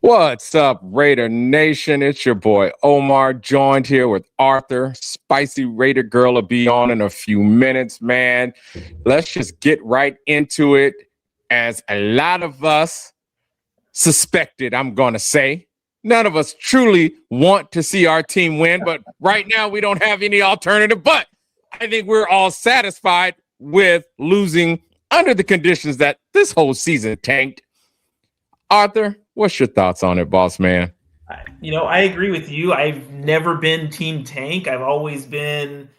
What's up, Raider Nation? It's your boy Omar, joined here with Arthur. Spicy Raider Girl will be on in a few minutes, man. Let's just get right into it. As a lot of us suspected, I'm going to say, none of us truly want to see our team win, but right now we don't have any alternative. But I think we're all satisfied with losing under the conditions that this whole season tanked. Arthur, what's your thoughts on it, boss man? I agree with you. I've never been team tank. I've always been,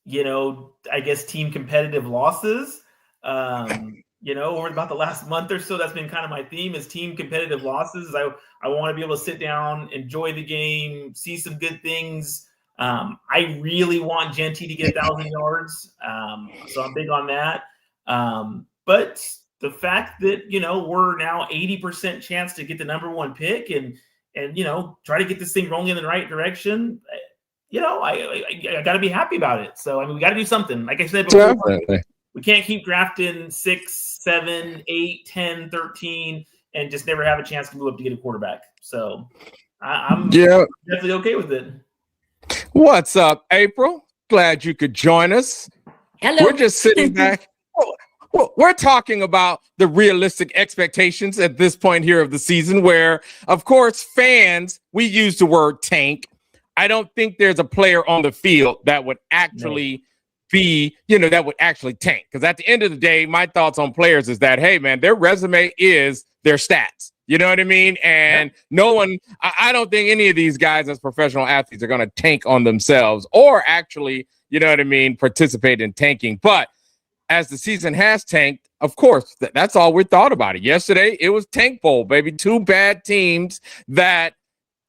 I guess team competitive losses. Over about the last month or so, that's been kind of my theme is team competitive losses. I want to be able to sit down, enjoy the game, see some good things. I really want Genty to get 1,000 yards. So I'm big on that. But the fact that, we're now 80% chance to get the number one pick and try to get this thing rolling in the right direction, I got to be happy about it. So, we got to do something. Like I said before, definitely. We can't keep drafting 6, 7, 8, 10, 13, and just never have a chance to move up to get a quarterback. So I'm definitely okay with it. What's up, April? Glad you could join us. Hello. We're just sitting back. Well, we're talking about the realistic expectations at this point here of the season where, of course, fans, we use the word tank. I don't think there's a player on the field that would actually be, that would actually tank. Because at the end of the day, my thoughts on players is that, hey, man, their resume is their stats. You know what I mean? And no one, I don't think any of these guys as professional athletes are going to tank on themselves or actually, participate in tanking. But as the season has tanked, of course, that's all we thought about it. Yesterday, it was Tank Bowl, baby. 2 bad teams that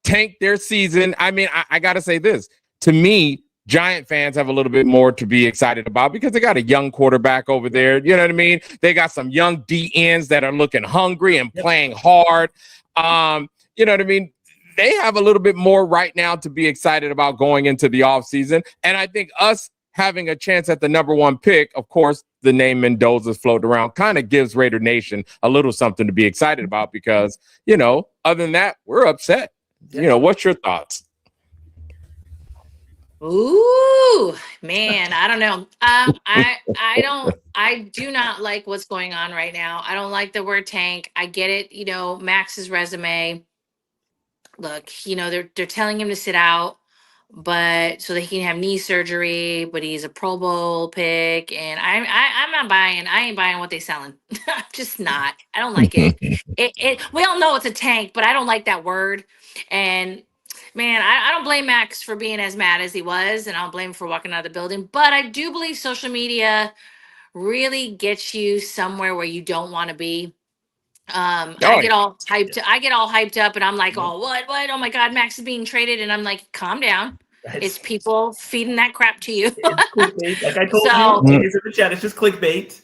tanked their season. I got to say this. To me, Giant fans have a little bit more to be excited about because they got a young quarterback over there. You know what I mean? They got some young DNs that are looking hungry and playing hard. You know what I mean? They have a little bit more right now to be excited about going into the offseason. And I think us having a chance at the number one pick, of course, the name Mendoza's floated around, kind of gives Raider Nation a little something to be excited about because, other than that, we're upset. What's your thoughts? Ooh, man, I don't know. I do not like what's going on right now. I don't like the word tank. I get it. Max's resume. Look, they're telling him to sit out, but so that he can have knee surgery, but he's a Pro Bowl pick. And I'm not buying, I ain't buying what they selling. I'm just not. I don't like it. We all know it's a tank, but I don't like that word. And man, I don't blame Max for being as mad as he was, and I don't blame him for walking out of the building. But I do believe social media really gets you somewhere where you don't want to be. I get all hyped up, and I'm like, oh, what? Oh my God, Max is being traded, and I'm like, calm down. It's people feeding that crap to you. It's clickbait. Like I told you, it's in the chat. It's just clickbait.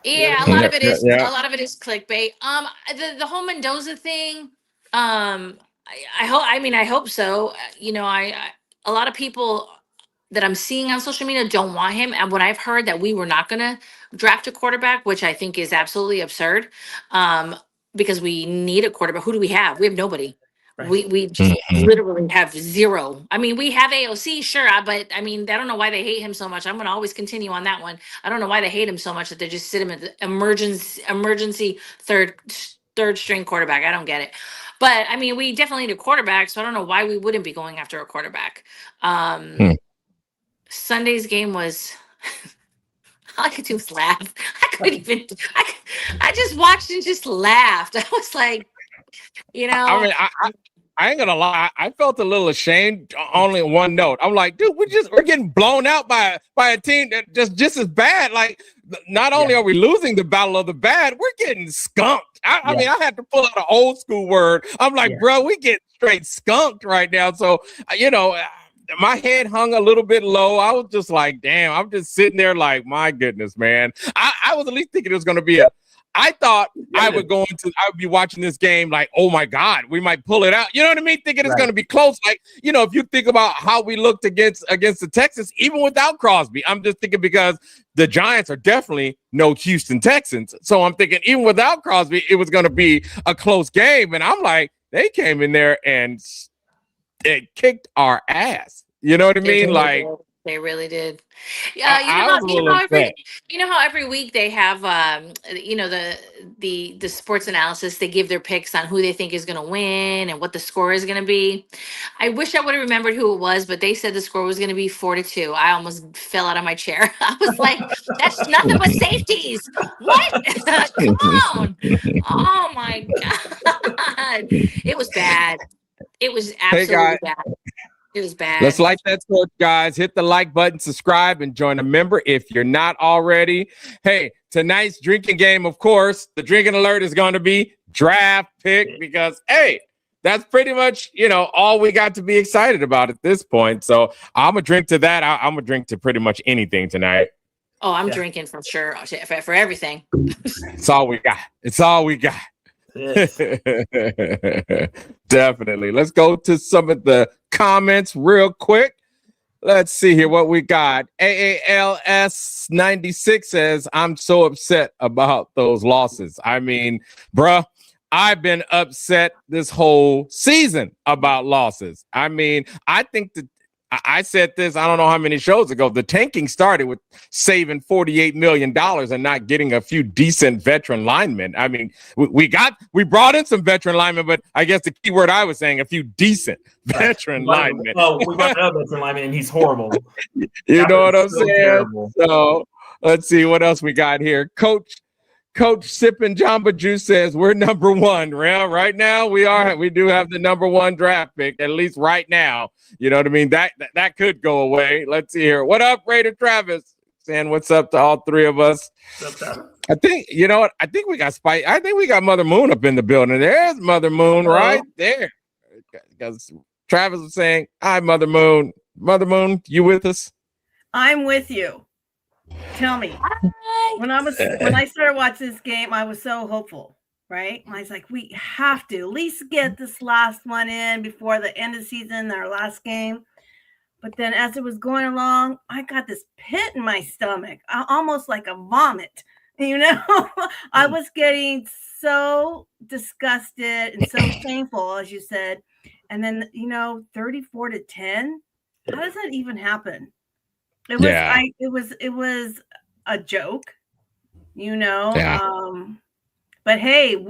Yeah, a lot of it is. A lot of it is clickbait. The whole Mendoza thing. I hope. I hope so. A lot of people that I'm seeing on social media don't want him. And when I've heard that we were not going to draft a quarterback, which I think is absolutely absurd, because we need a quarterback. Who do we have? We have nobody. Right. We just literally have zero. We have AOC, sure, but I don't know why they hate him so much. I'm going to always continue on that one. I don't know why they hate him so much that they just sit him at the emergency third string quarterback. I don't get it. But we definitely need a quarterback, so I don't know why we wouldn't be going after a quarterback. Sunday's game was all I could do was laugh. I just watched and just laughed. I was like, I ain't gonna lie. I felt a little ashamed. Only on one note, I'm like, dude, we're getting blown out by a team that just as bad. Like, not only are we losing the battle of the bad, we're getting skunked. I had to pull out an old school word. I'm like, bro, we get straight skunked right now. So, my head hung a little bit low. I was just like, damn. I'm just sitting there like, my goodness, man. I was at least thinking it was going to be I thought I would be watching this game like, oh my God, we might pull it out. You know what I mean? Thinking it's going to be close. Like, if you think about how we looked against the Texans, even without Crosby, I'm just thinking because the Giants are definitely no Houston Texans. So I'm thinking even without Crosby, it was going to be a close game. And I'm like, they came in there and it kicked our ass. You know what I mean? Like, they really did. I was a little upset. You know how every week they have the sports analysis, they give their picks on who they think is going to win and what the score is going to be. I wish I would have remembered who it was, but they said the score was going to be 4-2. I almost fell out of my chair. I was like, that's nothing but safeties. What? Come on. Oh my God. It was bad. It was absolutely bad. It was bad. Let's like that torch, guys. Hit the like button, subscribe, and join a member if you're not already. Hey, tonight's drinking game, of course, the drinking alert is going to be draft pick because, hey, that's pretty much, all we got to be excited about at this point. So I'm going to drink to that. I'm going to drink to pretty much anything tonight. Oh, I'm drinking for sure. For everything. It's all we got. It's all we got. Yes. Definitely. Let's go to some of the comments real quick. Let's see here what we got. AALS 96 says, I'm so upset about those losses. I mean, bruh, I've been upset this whole season about losses. I mean, I think that I said this, I don't know how many shows ago, the tanking started with saving $48 million and not getting a few decent veteran linemen. I mean, we brought in some veteran linemen, but I guess the key word I was saying, a few decent veteran linemen. Oh, we got another veteran lineman and he's horrible. You know what I'm saying? Terrible. So let's see what else we got here. Coach Sippin' Jamba Juice says we're number one. Well, right now we do have the number one draft pick, at least right now. You know what I mean? That could go away. Let's see here. What up, Raider Travis? Saying what's up to all three of us. I think, you know what? I think we got Spike. I think we got Mother Moon up in the building. There's Mother Moon right there. Because Travis was saying, hi, Mother Moon. Mother Moon, you with us? I'm with you. Tell me. When I started watching this game, I was so hopeful, right? I was like, we have to at least get this last one in before the end of the season, our last game. But then as it was going along, I got this pit in my stomach, almost like a vomit. I was getting so disgusted and so painful, as you said. And then, 34-10, how does that even happen? It was a joke, Yeah. But hey,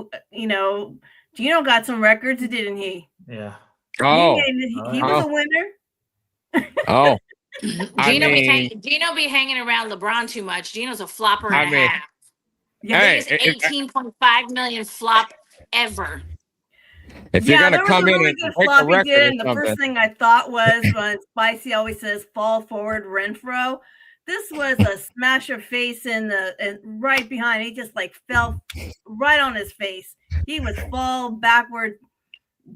Geno got some records, didn't he? Yeah. Oh, he was a winner. Oh, Geno be hanging around LeBron too much. Geno's a flopper and a half. Yeah, biggest $18.5 million flop ever. If you're gonna come in and break a record, and the first thing I thought was when Spicy always says "fall forward, Renfro." This was a smasher face and right behind. He just fell right on his face. He was fall backward.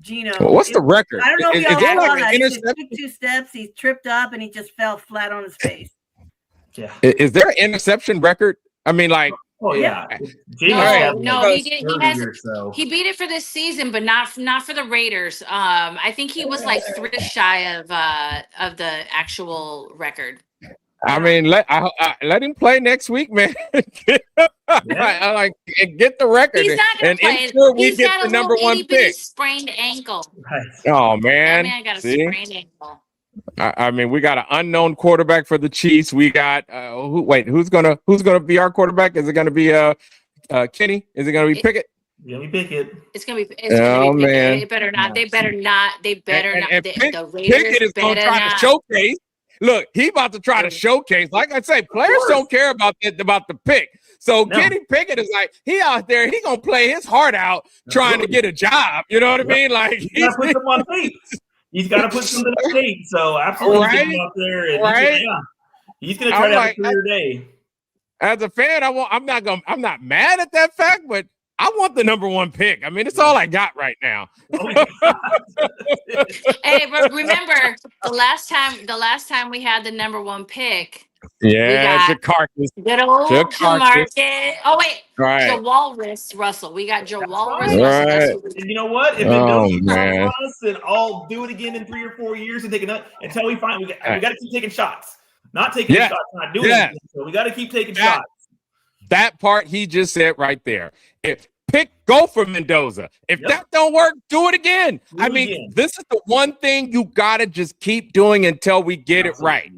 Geno. What's the record? I don't know if y'all saw that. He took 2 steps. He tripped up and he just fell flat on his face. Yeah. Is there an interception record? I mean, like. Oh yeah. No, he did. He beat it for this season, but not for the Raiders. I think he was 3 shy of the actual record. I mean, let him play next week, man. Get the record. He's not going to play. He's got the number one pick. Sprained ankle. Oh man, that man got a sprained ankle. I mean, we got an unknown quarterback for the Chiefs. We got who's gonna be our quarterback? Is it gonna be Kenny? Is it gonna be Pickett? Yeah, we pick it. It's gonna be Pickett. Man. They better not. They better not. The Raiders Pickett is gonna try to showcase. Look, he about to try to showcase. Like I say, players don't care about the pick. So Kenny Pickett is he out there. He gonna play his heart out trying to get a job. You know what I mean? Like he's put them on tape. He's got to put something on tape. So absolutely, get him out there. And he's gonna try to have a career day. As a fan, I'm not mad at that fact, but I want the number one pick. I mean, it's all I got right now. Hey, but remember the last time we had the number one pick. Yeah, it's a carcass. Good old Jamarcus. Oh wait, right. Joe Walrus Russell. We got Joe Walrus Russell. And you know what? If it doesn't come on us, then I'll do it again in 3 or 4 years and take another until we find we got to keep taking shots. Not taking shots, not doing anything. So we got to keep taking shots. That part he just said right there. If pick, go for Mendoza. If that don't work, do it again. This is the one thing you got to just keep doing until we get it right.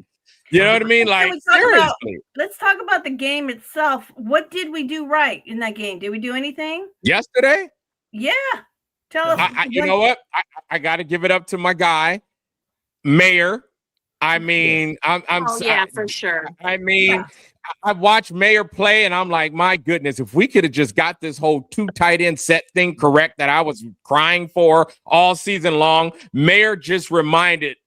You know what I mean? Like, seriously. Let's talk about the game itself. What did we do right in that game? Did we do anything? Yesterday? Yeah. Tell us. You know what? I got to give it up to my guy, Mayer. I mean, yeah, for sure. I mean, I watched Mayer play, and I'm like, my goodness, if we could have just got this whole 2 tight end set thing correct that I was crying for all season long, Mayer just reminded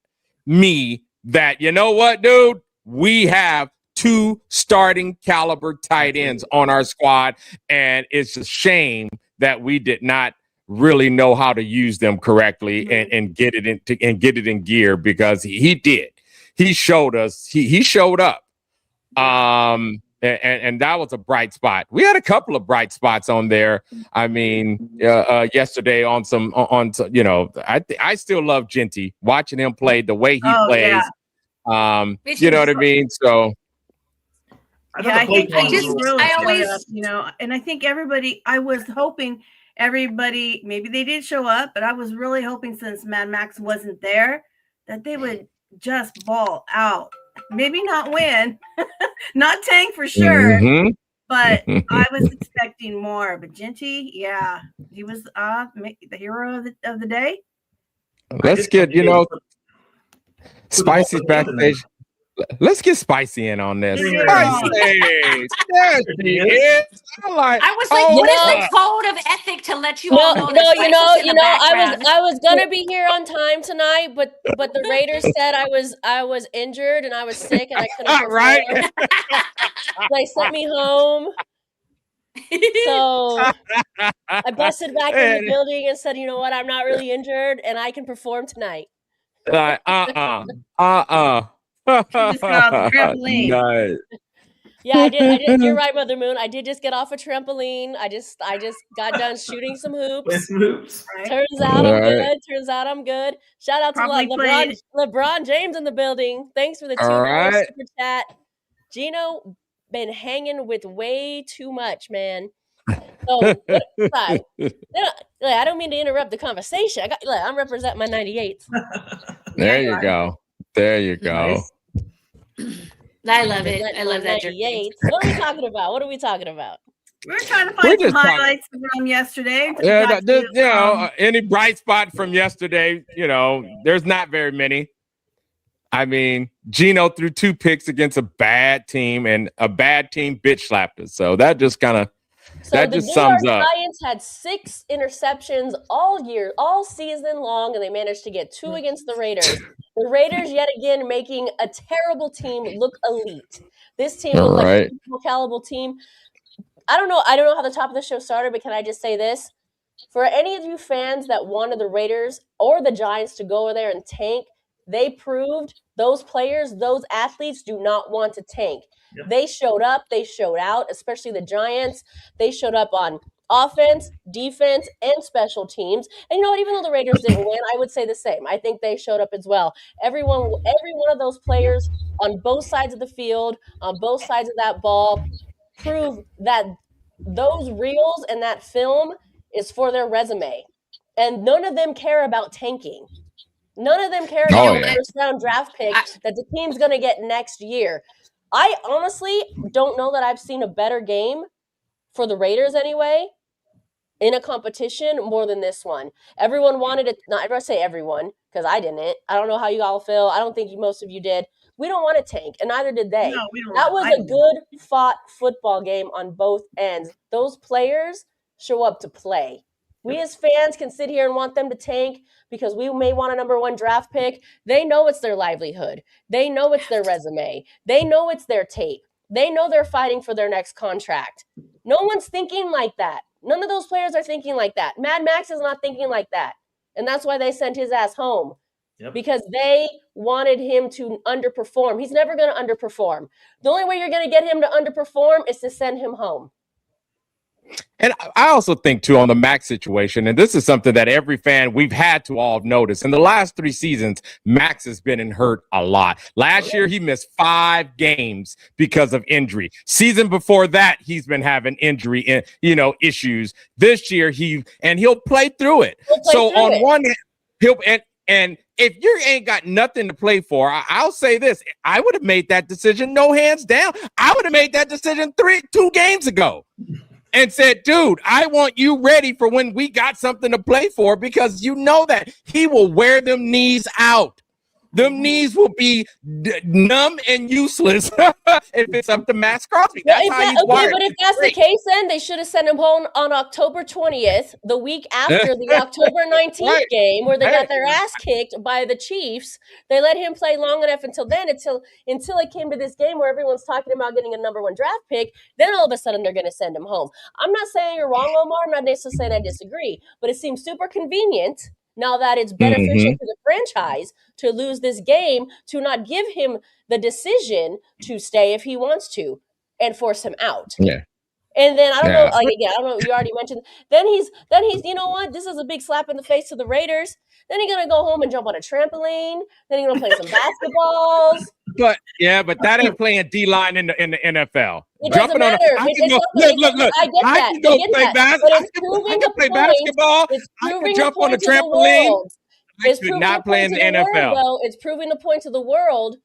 me that, you know what, dude? We have 2 starting caliber tight ends on our squad, and it's a shame that we did not really know how to use them correctly and get it in gear, because he did. He showed us. He showed up. And that was a bright spot. We had a couple of bright spots on there. I mean, yesterday on some, you know, I still love Genty, watching him play the way he plays. Yeah. You know what I mean? So I think I always, you know, and I think I was hoping everybody, maybe they did show up, but I was really hoping, since Mad Max wasn't there, that they would just ball out. Maybe not win, not tank for sure, but I was expecting more. But Genty, yeah, he was the hero of the day. Let's get, you know, Spicy's backstage. Let's get Spicy in on this. Spicy, there she is. I was like, what is the code of ethic to let you all know? I was gonna be here on time tonight, but the Raiders said I was injured and I was sick and I couldn't. Right. They sent me home. So I busted back in the building and said, you know what, I'm not really injured and I can perform tonight. Just got off the trampoline. Nice. Yeah, I did. You're right, Mother Moon. I did just get off a trampoline. I just got done shooting some hoops. Turns out I'm good. Shout out to LeBron James in the building. Thanks for the $2 super chat. Geno been hanging with way too much, man. So I don't mean to interrupt the conversation. I'm representing my 98s. There you go. There you go. I love it. I love that. What are we talking about? We're trying to find some highlights from yesterday. Yeah, you know, any bright spot from yesterday, you know, there's not very many. I mean, Geno threw 2 picks against a bad team, and a bad team bitch slapped us. So that just kind of sums up. The Giants had 6 interceptions all season long, and they managed to get 2 against the Raiders. The Raiders, yet again, making a terrible team look elite. This team looked like a caliber team. I don't know how the top of the show started, but can I just say this? For any of you fans that wanted the Raiders or the Giants to go over there and tank, they proved those players, those athletes do not want to tank. Yep. They showed up, they showed out, especially the Giants. They showed up on offense, defense, and special teams. And you know what? Even though the Raiders didn't win, I would say the same. I think they showed up as well. Every one of those players on both sides of the field, on both sides of that ball, prove that those reels and that film is for their resume. And none of them care about tanking. None of them care about the first-round draft pick that the team's going to get next year. I honestly don't know that I've seen a better game for the Raiders anyway in a competition more than this one. Everyone wanted it. Not everyone say everyone, because I didn't. I don't know how you all feel. I don't think most of you did. We don't want to tank, and neither did they. No, that was a good fought football game on both ends. Those players show up to play. We as fans can sit here and want them to tank because we may want a number 1 draft pick. They know it's their livelihood. They know it's their resume. They know it's their tape. They know they're fighting for their next contract. No one's thinking like that. None of those players are thinking like that. Mad Max is not thinking like that. And that's why they sent his ass home. Yep. Because they wanted him to underperform. He's never going to underperform. The only way you're going to get him to underperform is to send him home. And I also think, too, on the Max situation, and this is something that every fan we've had to all notice. In the last 3 seasons, Max has been hurt a lot. Last year, he missed 5 games because of injury. Season before that, he's been having injury, issues. This year, he'll play through it. One hand, and if you ain't got nothing to play for, I'll say this: I would have made that decision, no hands down. I would have made that decision 2 games ago. And said, dude, I want you ready for when we got something to play for, because you know that he will wear them knees out. Them knees will be numb and useless if it's up to Max Crosby. That's how he's wired. But if that's the case, then they should have sent him home on October 20th, the week after the October 19th game, where they got their ass kicked by the Chiefs. They let him play long enough until it came to this game where everyone's talking about getting a number 1 draft pick. Then all of a sudden they're going to send him home. I'm not saying you're wrong, Omar. I'm not necessarily saying I disagree, but it seems super convenient now that it's beneficial to the franchise to lose this game, to not give him the decision to stay if he wants to and force him out. Yeah. And then I don't know, I don't know, you already mentioned, then he's, you know what? This is a big slap in the face to the Raiders. Then he's going to go home and jump on a trampoline. Then he's going to play some basketballs. But that ain't playing D-line in the NFL. It doesn't matter. I can go play basketball. I can jump on a trampoline. I could not play in the NFL. It's proving the point to the world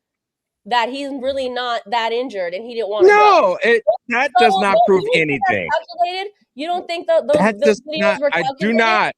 that he's really not that injured and he didn't want to go. That does not prove anything. You don't think those videos were calculated?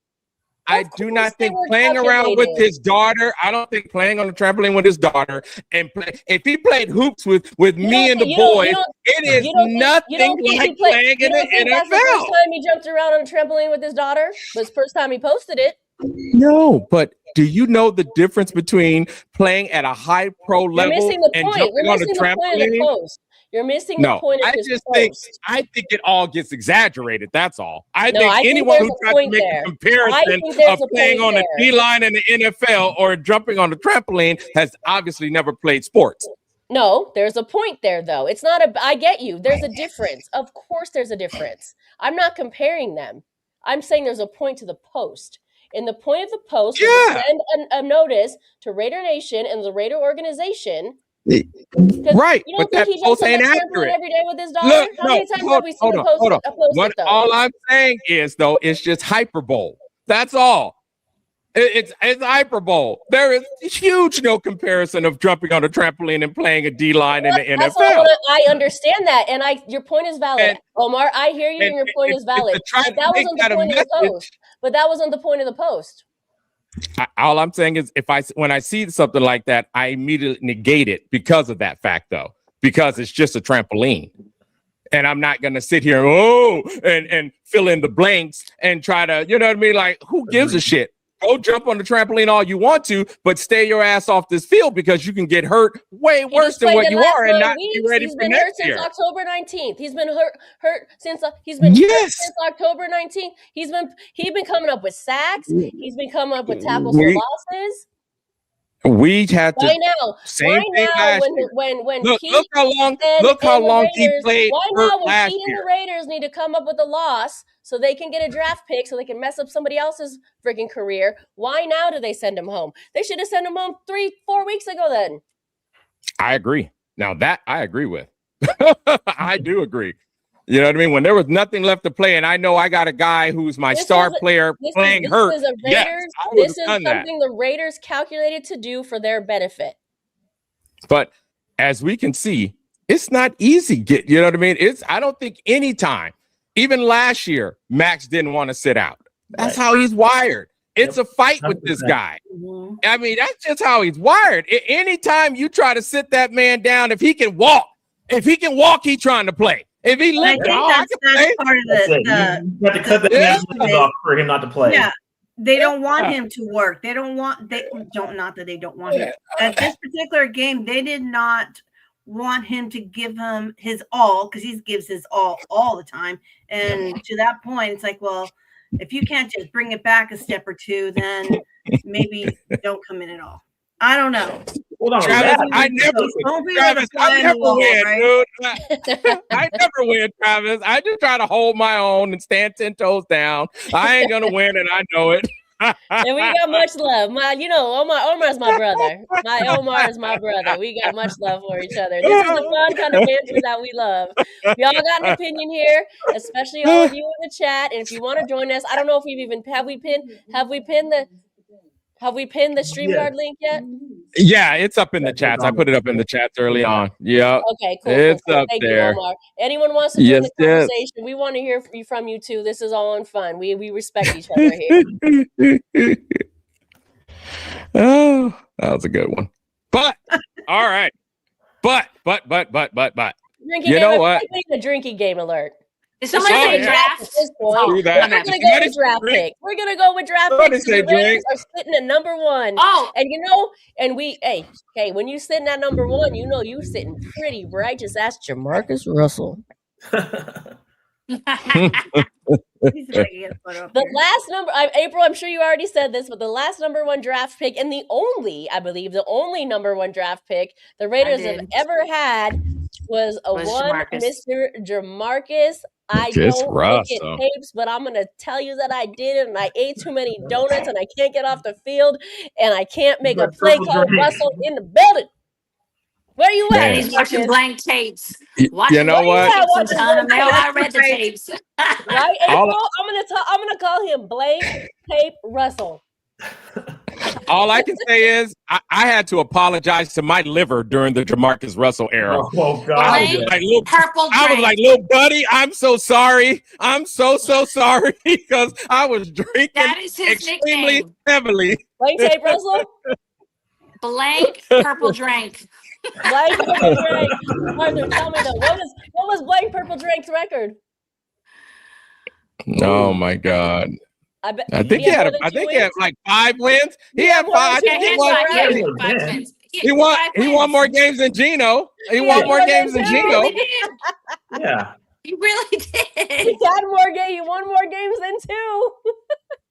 I do not think playing around with his daughter. I don't think playing on the trampoline with his daughter if he played hoops with me and the boys, it is nothing like playing in the NFL. That's the first time he jumped around on a trampoline with his daughter. It was the first time he posted it. No, but do you know the difference between playing at a high pro level and jumping on the trampoline? You're missing the point of his post. I think it all gets exaggerated. That's all. I think anyone who tries to make a comparison of playing on the D-line in the NFL or jumping on the trampoline has obviously never played sports. No, there's a point there, though. It's not I get you. There's a difference. Of course there's a difference. I'm not comparing them. I'm saying there's a point to the post. And the point of the post was to send a notice to Raider Nation and the Raider organization. Right, but that post ain't accurate. Every day with his daughter? How many times have we seen a post? All I'm saying is, though, it's just hyperbole. That's all. It's hyperbole. There is huge no comparison of jumping on a trampoline and playing a D-line in the NFL. I understand that, and your point is valid, Omar. I hear you, and your point is valid. But that wasn't the point of the post. But that wasn't the point of the post. All I'm saying is when I see something like that, I immediately negate it because of that fact, though, because it's just a trampoline. And I'm not going to sit here and fill in the blanks and try to, you know what I mean? Like, who gives a shit? Go jump on the trampoline all you want to, but stay your ass off this field because you can get hurt way worse than what you are and not be ready for next year. Since October 19th. He's been hurt since since October 19th. He's been coming up with sacks. He's been coming up with tackles for losses. We had to. Why now? Same thing last year. When look how long he played. Why now when Pete and the Raiders need to come up with a loss so they can get a draft pick so they can mess up somebody else's freaking career? Why now do they send him home? They should have sent him home 3-4 weeks ago then. I agree. Now that I agree with. I do agree. You know what I mean? When there was nothing left to play, and I know I got a guy who's my star player playing hurt. This is something the Raiders calculated to do for their benefit. But as we can see, it's not easy. You know what I mean? I don't think any time, even last year, Max didn't want to sit out. That's how he's wired. It's a fight with this guy. Mm-hmm. I mean, that's just how he's wired. Anytime you try to sit that man down, if he can walk, he's trying to play. If he I think that's part of you have to cut the hands off for him not to play. Yeah, they don't want him to work. They don't want not that they don't want him. At this particular game, they did not want him to give him his all because he gives his all the time. And to that point, it's like, well, if you can't just bring it back a step or two, then maybe don't come in at all. I don't know. Hold on. Travis, that- I never, Don't be Travis, like a fly I in the never wall, win, right? dude. I never win, Travis. I just try to hold my own and stand 10 toes down. I ain't gonna win, and I know it. And we got much love. Omar's my brother. Omar is my brother. We got much love for each other. This is the fun kind of banter that we love. We all got an opinion here, especially all of you in the chat. And if you want to join us, I don't know if have we pinned the StreamYard link yet? Yeah, it's up in the chats. I put it up in the chats early on. Yeah. Okay, cool. It's cool. up Thank there. you, Omar. Anyone wants to join Yes, the conversation? We want to hear from you too. This is all in fun. We respect each other here. Oh, that was a good one. But all right. But Drinking you game, know what? A drinking game alert. Is somebody Oh, say yeah. draft? At this point, Oh, Do that. we're gonna go with draft pick. We're gonna go with draft Somebody picks. say The Raiders drink. are sitting at number 1. Oh, And hey, when you sitting at number 1, you know you sitting pretty right. Just ask Jamarcus Russell. He's gonna get put up The here. last number, April, I'm sure you already said this, but the last number 1 draft pick and the only number 1 draft pick the Raiders have did. ever had was Jamarcus. Mr. Jamarcus. I Just don't look Russell. at tapes, but I'm going to tell you that I did it, and I ate too many donuts, and I can't get off the field, and I can't make a play called Russell in the building. Where you at? Man. He's watching Marcus? blank tapes. You Watching know blank what? tapes. I'm Watching telling him, blank I read the tapes. Right, All- April? I'm gonna call him Blank Tape Russell. All I can say is I had to apologize to my liver during the Jamarcus Russell era. Oh I God. was like, little, Purple I was drink. like, little buddy, I'm so sorry. I'm so sorry because I was drinking That is his extremely nickname. heavily. Blank Tape Russell? Blank purple drink. Blank Purple Drake. Arthur, tell me though, what was Blank Purple Drake's record? Oh my God. I bet I think he had like 5 wins. He had 5. I think he won. Yeah, He five won. wins. He won. Five He won wins. more games than Geno. He Yeah, won he more won games than them too. He Geno. really did. Yeah. He really He did. had more games. He won more games than 2.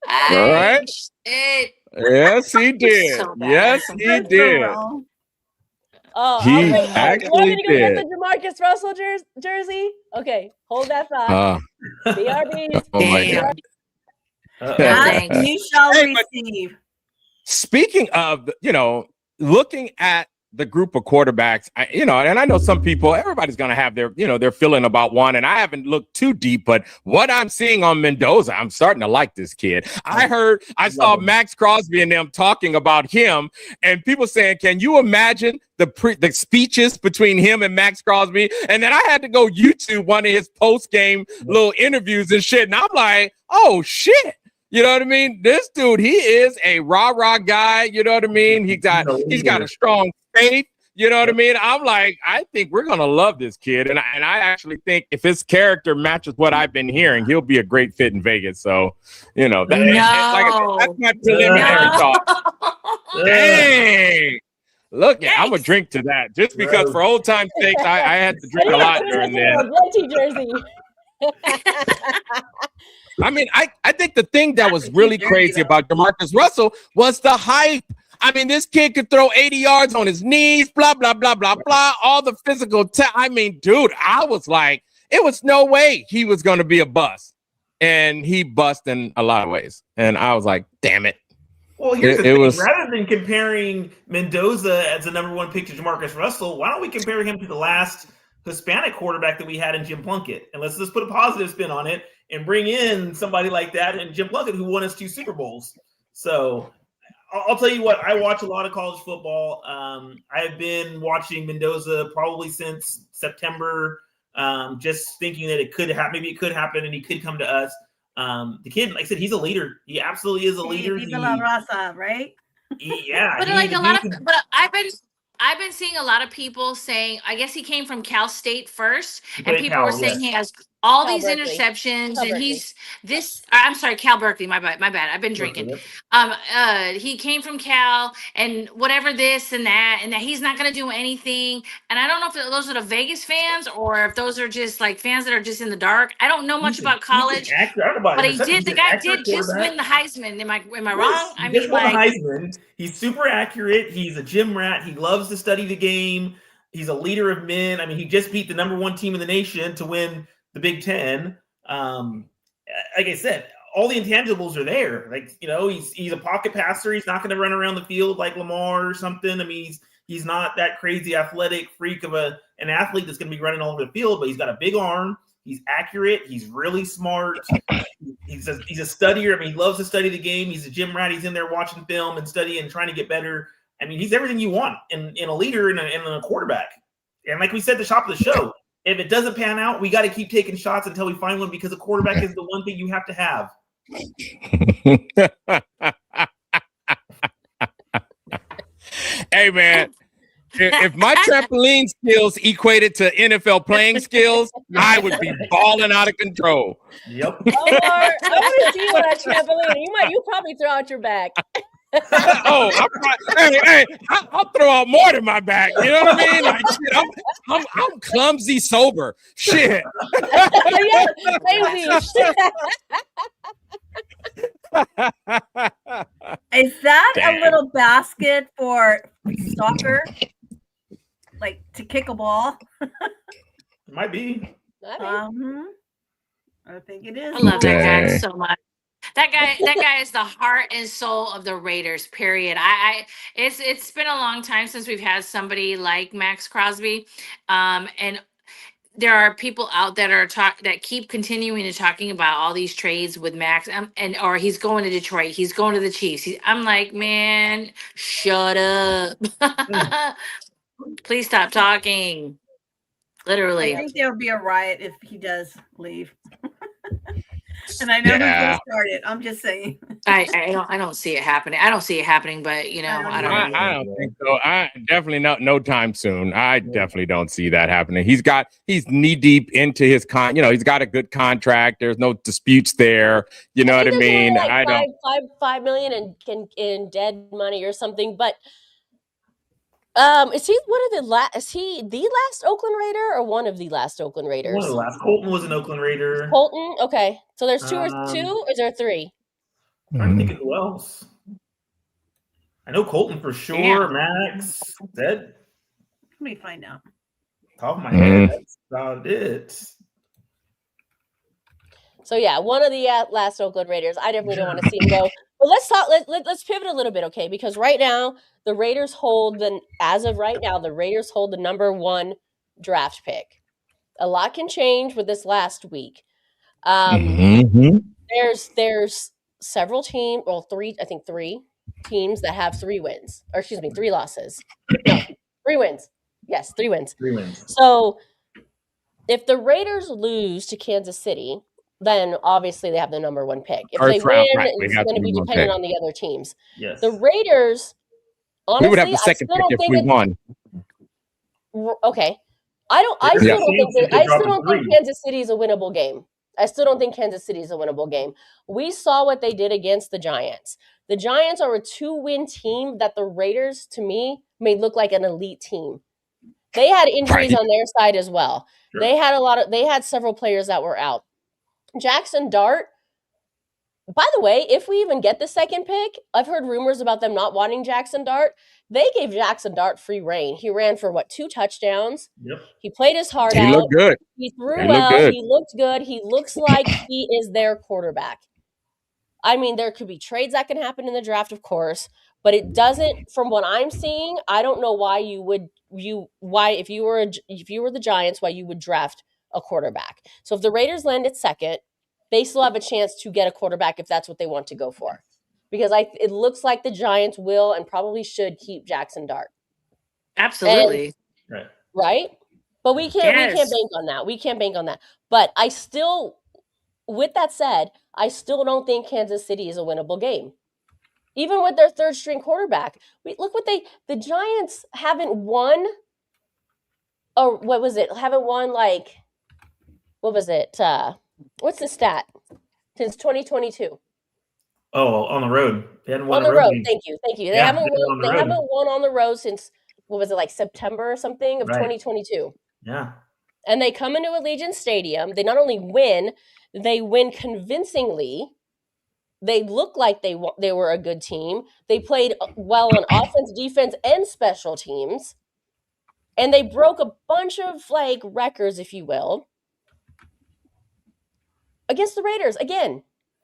All right. Shit. Yes, he did. So bad. Yes, he Good for did. Ro. Oh, He you want actually me to go get did. the Jamarcus Russell jersey? Okay, hold that thought. BRBs. Oh my Damn. God. Ask, Thanks. you shall Hey, but- receive. Speaking of, looking at the group of quarterbacks, and I know some people, everybody's going to have their feeling about one. And I haven't looked too deep, but what I'm seeing on Mendoza, I'm starting to like this kid. I saw Max Crosby and them talking about him and people saying, can you imagine the speeches between him and Max Crosby? And then I had to go YouTube one of his post-game little interviews and shit. And I'm like, oh shit. You know what I mean? This dude, he is a rah-rah guy. You know what I mean? He's got a strong faith. You know what I mean? I'm like, I think we're gonna love this kid, and I actually think if his character matches what I've been hearing, he'll be a great fit in Vegas. So, that's my preliminary thought. Dang. Look, I'm gonna drink to that just because for old time's sake, I had to drink a lot during that. Jersey. I mean, I think the thing that was really crazy about Jamarcus Russell was the hype. I mean, this kid could throw 80 yards on his knees, blah, blah, blah, blah, blah, all the physical. I mean, dude, I was like, it was no way he was going to be a bust. And he bust in a lot of ways. And I was like, damn it. Well, here's the thing. Rather than comparing Mendoza as the number 1 pick to Jamarcus Russell, why don't we compare him to the last Hispanic quarterback that we had in Jim Plunkett? And let's just put a positive spin on it and bring in somebody like that and Jim Plunkett, who won us 2 Super Bowls. So I'll tell you what, I watch a lot of college football. I've been watching Mendoza probably since September, just thinking that it could happen. Maybe it could happen and he could come to us. The kid, like I said, he's a leader. He absolutely is a leader. Viva la raza, right? Yeah. But I've been seeing a lot of people saying, I guess he came from Cal State first, and people were saying he has all Cal these Berkeley. interceptions, Cal and Berkeley. he's this. I'm sorry, Cal Berkeley. My bad. I've been drinking. He came from Cal, and whatever this and that, he's not going to do anything. And I don't know if those are the Vegas fans or if those are just like fans that are just in the dark. I don't know much about college, but he did. The guy did just win the Heisman. Am I wrong? I mean, won the Heisman. He's super accurate. He's a gym rat. He loves to study the game. He's a leader of men. I mean, he just beat the number 1 team in the nation to win the Big Ten. Like I said, all the intangibles are there. Like, he's a pocket passer. He's not going to run around the field like Lamar or something. I mean, he's not that crazy athletic freak of an athlete that's going to be running all over the field, but he's got a big arm. He's accurate. He's really smart. He's a studier. I mean, he loves to study the game. He's a gym rat. He's in there watching film and studying and trying to get better. I mean, he's everything you want in a leader and a quarterback. And like we said at the top of the show, if it doesn't pan out, we got to keep taking shots until we find one, because a quarterback is the one thing you have to have. Hey, man. If my trampoline skills equated to NFL playing skills, I would be balling out of control. Yep. I want to see you on that trampoline. You probably throw out your back. I'll throw out more than my back. You know what I mean? Like, shit, I'm clumsy sober. Shit. Yeah, maybe. Is that a little basket for soccer? Like to kick a ball? It might be. I think it is. I love that guy so much. That guy is the heart and soul of the Raiders, period. It's been a long time since we've had somebody like Max Crosby. And there are people out that keep continuing to talking about all these trades with Max, or he's going to Detroit, he's going to the Chiefs. I'm like, man, shut up. Please stop talking. Literally. I think there will be a riot if he does leave. And I know who's going to start it. I'm just saying. I don't see it happening. I don't see it happening, but I don't think so. I definitely no time soon. I definitely don't see that happening. He's knee deep into his he's got a good contract. There's no disputes there. You know what I mean? Like I don't. $5 million in dead money or something, but. Is he the last Oakland Raider or one of the last Oakland Raiders? One of the last. Colton was an Oakland Raider. Colton? Okay. So there's two or is there 3? I'm trying to think of who else. I know Colton for sure. Yeah. Max. Dead. Let me find out. Top of my head, that's about it. So yeah, one of the last Oakland Raiders. I definitely don't want to see him go. But let's talk. Let's pivot a little bit, okay? Because right now the Raiders hold the number 1 draft pick. A lot can change with this last week. There's several teams, 3 teams that have 3 wins, or 3 losses. No, 3 wins. Yes, 3 wins. 3 wins. So if the Raiders lose to Kansas City, then obviously they have the number 1 pick. If they win, it's going to be dependent on the other teams. Yes. The Raiders, honestly, we would have the second pick if we won. Okay. I still don't think Kansas City is a winnable game. I still don't think Kansas City is a winnable game. We saw what they did against the Giants. The Giants are a 2-win team that the Raiders, to me, made look like an elite team. They had injuries on their side as well. Sure. They had several players that were out. Jaxson Dart, by the way, if we even get the second pick, I've heard rumors about them not wanting Jaxson Dart. They gave Jaxson Dart free reign. He ran for 2 touchdowns. Yep. He played his heart out. He looked good. He threw well. He looked good. He looks like he is their quarterback. I mean, there could be trades that can happen in the draft, of course, but it doesn't. From what I'm seeing, I don't know why if you were the Giants, why you would draft a quarterback. So if the Raiders land at second, they still have a chance to get a quarterback if that's what they want to go for. Because it looks like the Giants will and probably should keep Jaxson Dart. Absolutely. Right? But we can't bank on that. We can't bank on that. But I still, with that said, I still don't think Kansas City is a winnable game. Even with their third string quarterback. Look what the Giants haven't won, or what was it? Haven't won what was it? What's the stat? Since 2022. Oh, on the road. They hadn't won On the a road road. game. Thank you. They Yeah, haven't they've been won. on the They road. haven't won on the road since what was it, like September or something of Right. 2022. Yeah. And they come into Allegiant Stadium. They not only win, they win convincingly. They look like they were a good team. They played well on offense, defense, and special teams. And they broke a bunch of like records, if you will, against the Raiders again.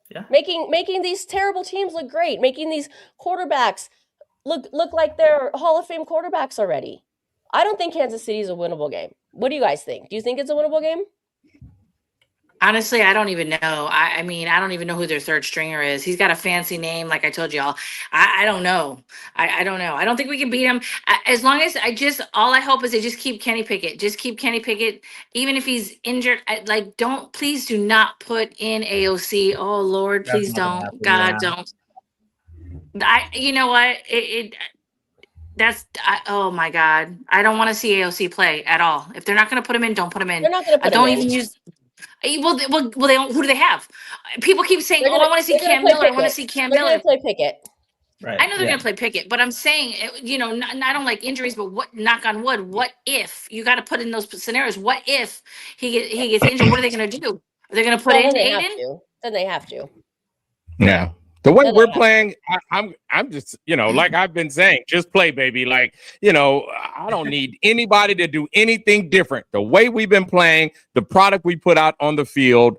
Yeah. Making these terrible teams look great, making these quarterbacks look like they're Hall of Fame quarterbacks already. I don't think Kansas City is a winnable game. What do you guys think? Do you think it's a winnable game? Honestly, I don't even know. I mean, I don't even know who their third stringer is. He's got a fancy name, like I told y'all. I don't know. I don't know. I don't think we can beat him. As long as all I hope is they just keep Kenny Pickett. Just keep Kenny Pickett, even if he's injured. Please do not put in AOC. Oh Lord, That's please not gonna don't. happen, God, yeah. don't. You know what? Oh my God. I don't want to see AOC play at all. If they're not going to put him in, don't put him in. They're not going to put him Don't in. even use. Well, they don't. Who do they have? People keep saying, They're "Oh, gonna- I want to see they're gonna Cam play Miller. I want to Pickett. see Cam They're Miller." going to play Pickett. Right. I know they're Yeah. going to play Pickett, but I'm saying, I don't like injuries, but knock on wood, what if you got to put in those scenarios? What if he gets injured? What are they going to do? Are they going to put Well, in then they have Aiden? to. Then they have to. Yeah. The way Then we're they have playing, I'm just, like I've been saying, just play, baby. Like, I don't need anybody to do anything different. The way we've been playing, the product we put out on the field,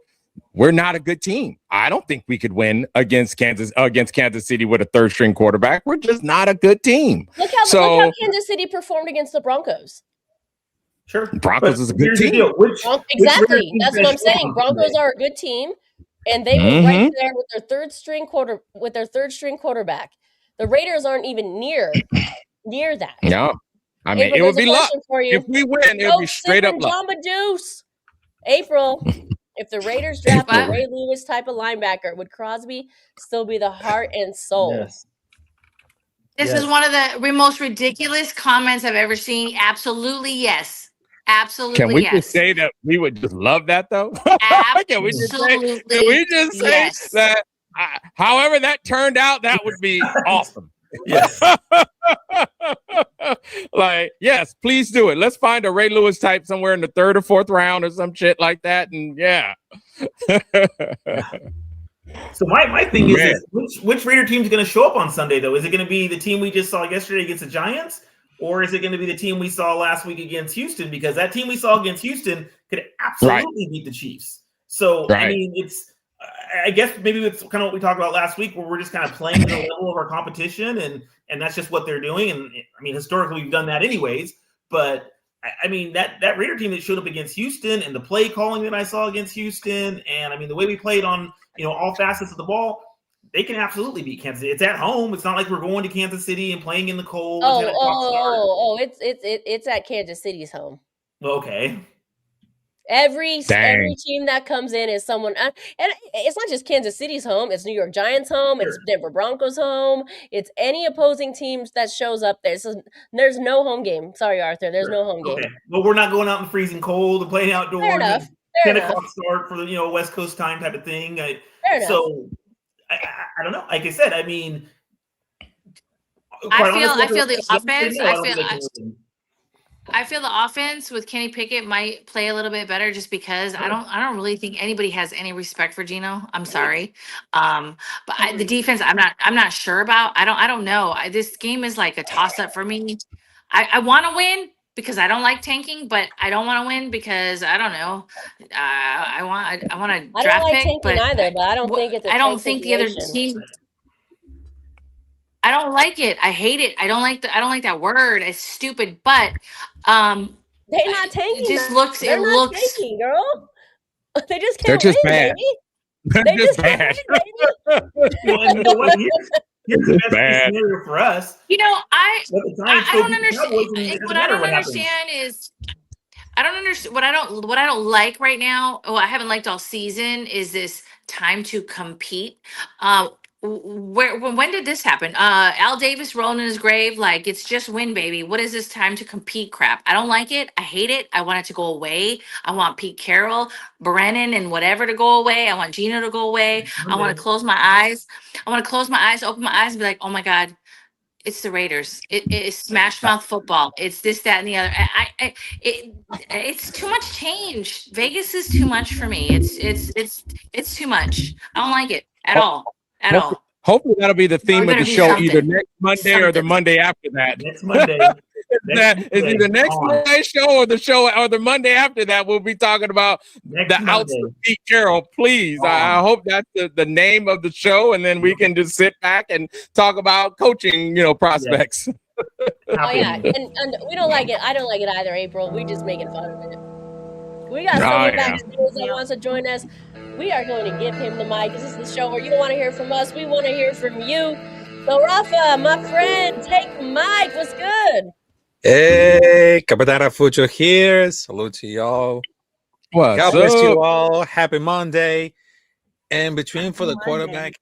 we're not a good team. I don't think we could win against Kansas City with a third string quarterback. We're just not a good team. Look how Kansas City performed against the Broncos. Sure. Broncos is a good Here's the team. deal. Exactly. That's what I'm saying. Broncos are a good team, and they were right there with their third string quarterback. The Raiders aren't even near that. No. I mean, April, it would be there's a luck. question for you. If we win, it would be straight up luck. Jamba Juice. April, if the Raiders draft a Ray Lewis type of linebacker, would Crosby still be the heart and soul? Yes. This is one of the most ridiculous comments I've ever seen. Absolutely yes. Absolutely Can we yes. just say that we would just love that though? Can we just say that? However that turned out, that would be awesome. Yes. Like, yes, please do it. Let's find a Ray Lewis type somewhere in the third or fourth round or some shit like that. And yeah. So my thing is which Raider team is going to show up on Sunday, though? Is it going to be the team we just saw yesterday against the Giants? Or is it going to be the team we saw last week against Houston? Because that team we saw against Houston could absolutely beat the Chiefs. So, I mean, I guess maybe it's kind of what we talked about last week, where we're just kind of playing the level of our competition, and that's just what they're doing. And I mean, historically, we've done that anyways. But I mean, that Raider team that showed up against Houston and the play calling that I saw against Houston, and I mean, the way we played on all facets of the ball, they can absolutely beat Kansas City. It's at home. It's not like we're going to Kansas City and playing in the cold. It's at Kansas City's home. Okay. Every team that comes in is someone, and it's not just Kansas City's home. It's New York Giants' home. It's Denver Broncos' home. It's any opposing teams that shows up there. So there's no home game. Sorry, Arthur. There's no home game. Okay. Well, we're not going out in the freezing cold and playing outdoors. Fair enough. 10 o'clock start for the West Coast time type of thing. So I don't know. Like I said, I mean, I feel the offense. I feel the offense with Kenny Pickett might play a little bit better, just because I don't really think anybody has any respect for Geno. I'm sorry, but the defense, I'm not sure about. I don't know. This game is like a toss up for me. I want to win because I don't like tanking, but I don't want to win because I don't know. I want a draft pick, tanking either, but I don't think it's. I don't think the other team. I don't like it. I hate it. I don't like that word. It's stupid, but they're not tanking. It just looks. They're not tanking, girl. They just can't. They're just win, bad. Baby. They're just bad. Well, you know what? Here's the best scenario for us. I don't understand. What I don't understand is. I don't understand what I don't like right now. I haven't liked all season is this time to compete. when did this happen? Al Davis rolling in his grave, like it's just win, baby. What is this time to compete crap? I don't like it. I hate it. I want it to go away. I want Pete Carroll, Brennan, and whatever to go away. I want Geno to go away. I want to close my eyes. I want to close my eyes, open my eyes, and be like, oh my God, it's the Raiders. It's smash mouth football. It's this, that, and the other. It's too much change. Vegas is too much for me. It's too much. I don't like it at all. At all. Hopefully that'll be the theme of the show either next Monday or the Monday after that. Next Monday. It's either next Monday show or the Monday after that. We'll be talking about the outs of Pete Carroll. Please, I hope that's the name of the show, and then we can just sit back and talk about coaching, prospects. Oh yeah, and we don't like it. I don't like it either, April. We just making fun of it. We got someone backstage that wants to join us. We are going to give him the mic. This is the show where you don't want to hear from us. We want to hear from you. So, Rafa, my friend, take the mic. What's good? Hey, Capitana Fucho here. Salute to y'all. God bless you all. Happy Monday. And between for the quarterback,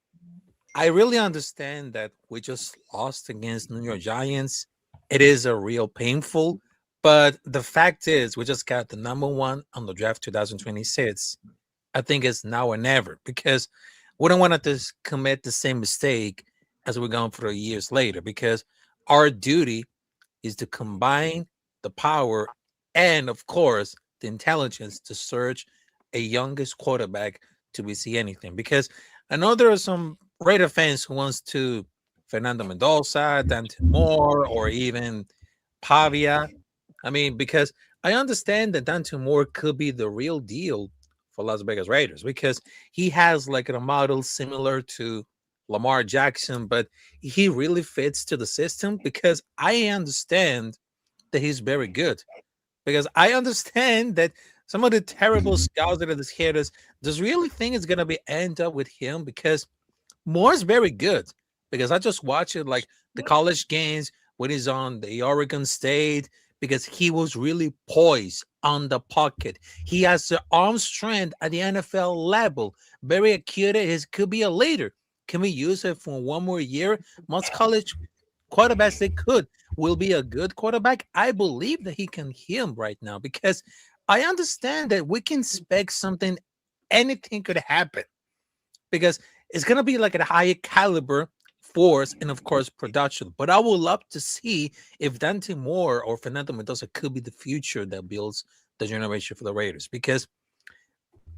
I really understand that we just lost against New York Giants. It is a real painful, but the fact is we just got the number 1 on the draft 2026. I think it's now or never, because we don't want to commit the same mistake as we're going through years later, because our duty is to combine the power and, of course, the intelligence to search a youngest quarterback till we see anything. Because I know there are some Raider fans who wants to Fernando Mendoza, Deonte Moore, or even Pavia. I mean, because I understand that Deonte Moore could be the real deal for Las Vegas Raiders, because he has like a model similar to Lamar Jackson, but he really fits to the system, because I understand that he's very good. Because I understand that some of the terrible scouts that are the haters just really think it's going to be end up with him, because Moore's very good. Because I just watched it, like the college games when he's on the Oregon State, because he was really poised on the pocket. He has the arm strength at the NFL level, very acute. He could be a leader. Can we use it for one more year? Most college quarterbacks they will be a good quarterback. I believe that he can him right now, because I understand that we can expect something, anything could happen, because it's going to be like a higher caliber force and, of course, production. But I would love to see if Deonte Moore or Fernando Mendoza could be the future that builds the generation for the Raiders, because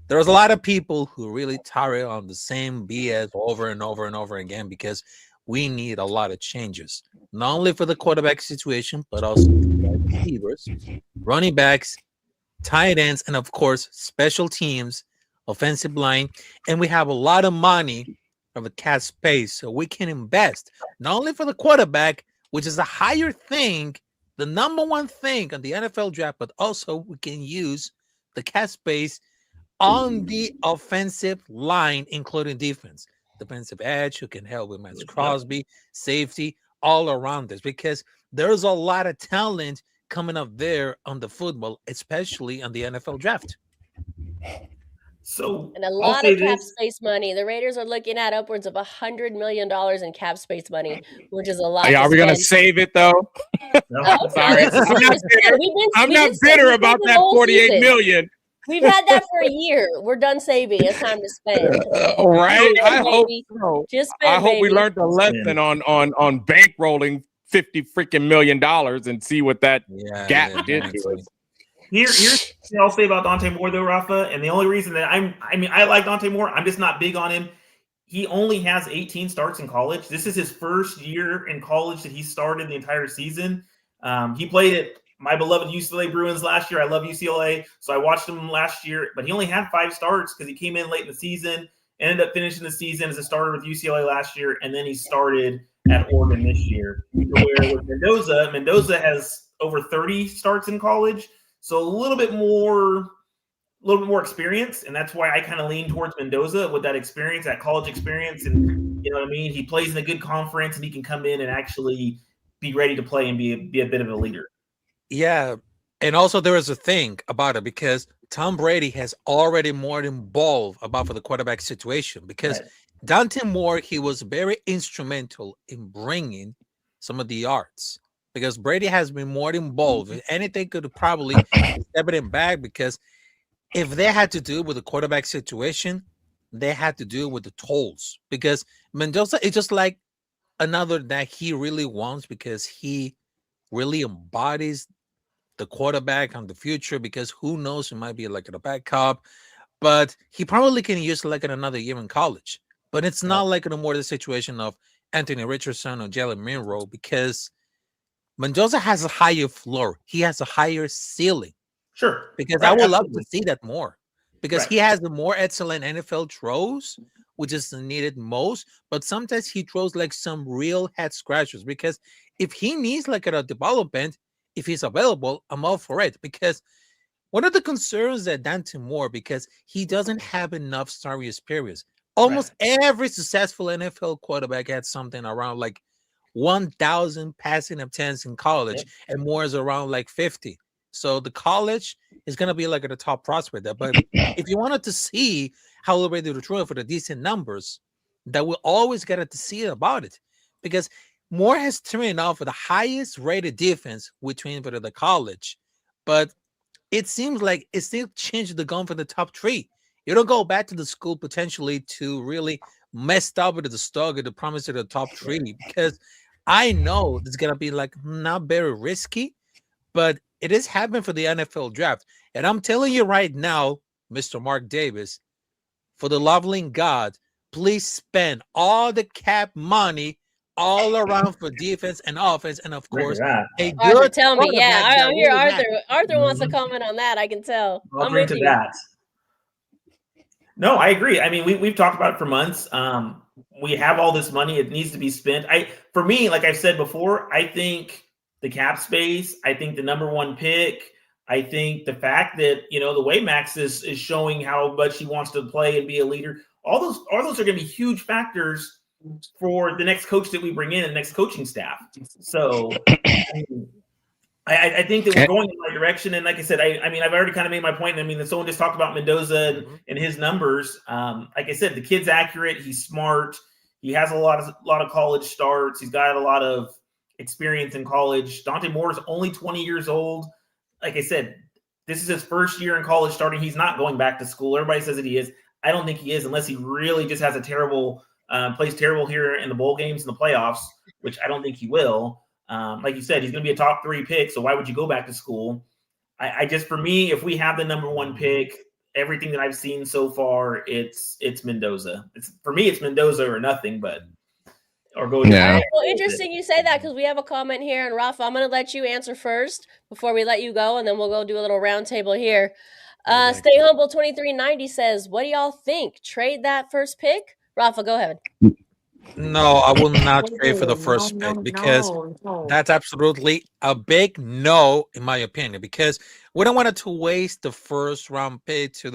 there's a lot of people who really tire on the same BS over and over and over again, because we need a lot of changes, not only for the quarterback situation, but also receivers, running backs, tight ends, and, of course, special teams, offensive line. And we have a lot of money of a cap space, so we can invest not only for the quarterback, which is a higher thing, the number 1 thing on the NFL draft, but also we can use the cap space on the offensive line, including defense, defensive edge who can help with Matt Crosby, safety, all around this, because there's a lot of talent coming up there on the football, especially on the NFL draft. So, and a lot of cap space money. The Raiders are looking at upwards of $100 million in cap space money, which is a lot. Are we going to save it though? No. Sorry, I'm not bitter about that $48 million. We've had that for a year. We're done saving. It's time to spend. Right? I hope so. Just spend, I hope we learned a lesson on bankrolling $50 million and see what that gap did to us. Here's what I'll say about Deonte Moore, though, Rafa. And the only reason that I like Deonte Moore, I'm just not big on him. He only has 18 starts in college. This is his first year in college that he started the entire season. He played at my beloved UCLA Bruins last year. I love UCLA, so I watched him last year. But he only had 5 starts because he came in late in the season, ended up finishing the season as a starter with UCLA last year, and then he started at Oregon this year. Where with Mendoza has over 30 starts in college. So a little bit more experience, and that's why I kind of lean towards Mendoza with that experience, that college experience, and you know what I mean. He plays in a good conference, and he can come in and actually be ready to play and be a bit of a leader. Yeah, and also there is a thing about it, because Tom Brady has already more involved about for the quarterback situation, because Dante Moore, he was very instrumental in bringing some of the arts because Brady has been more involved. If anything could probably step it back because if they had to do with the quarterback situation, they had to do with the tolls because Mendoza is just like another that he really wants because he really embodies the quarterback on the future because who knows, he might be like a backup, but he probably can use like in another year in college. But it's not like in a more the situation of Anthony Richardson or Jalen Monroe because Mendoza has a higher floor. He has a higher ceiling. Sure. Because I would love to see that more. Because he has the more excellent NFL throws, which is needed most. But sometimes he throws like some real head scratchers. Because if he needs like a development, if he's available, I'm all for it. Because one of the concerns that Dante Moore, because he doesn't have enough starting experience. Almost every successful NFL quarterback had something around like 1,000 passing attempts in college, and Moore is around like 50. So the college is going to be like at the top prospect there. But if you wanted to see how they're ready to throw for the decent numbers, that will always get to see about it. Because Moore has turned out for the highest rated defense between for the college. But it seems like it still changed the gun for the top three. You don't go back to the school potentially to really messed up with the stock or the promise of the top three because I know it's going to be like not very risky, but it is happening for the NFL draft. And I'm telling you right now, Mr. Mark Davis, for the loving God, please spend all the cap money all around for defense and offense. And of course, a good Arthur, tell me. Yeah, I hear Arthur. Arthur wants to comment on that. I can tell. I'll bring to that. No, I agree. I mean, we've talked about it for months. We have all this money. It needs to be spent. For me, like I've said before, I think the cap space, I think the number one pick, I think the fact that, the way Max is showing how much he wants to play and be a leader, all those are going to be huge factors for the next coach that we bring in and the next coaching staff. So I think that we're going in the right direction. And like I said, I mean, I've already kind of made my point. I mean, someone just talked about Mendoza and his numbers. Like I said, the kid's accurate. He's smart. He has a lot of college starts. He's got a lot of experience in college. Dante Moore is only 20 years old. Like I said, this is his first year in college starting. He's not going back to school. Everybody says that he is. I don't think he is unless he really just has a terrible plays terrible here in the bowl games and the playoffs, which I don't think he will. Like you said, he's going to be a top 3 pick. So why would you go back to school? I just, for me, if we have the number 1 pick, everything that I've seen so far, it's Mendoza. For me, it's Mendoza or nothing, or go. Yeah. Well, interesting you say that because we have a comment here, and Rafa, I'm going to let you answer first before we let you go, and then we'll go do a little round table here. Stay Humble 2390 says, "What do y'all think? Trade that first pick?" Rafa, go ahead. No, I will not trade for the first pick because that's absolutely a big no, in my opinion, because we don't want to waste the first round pick to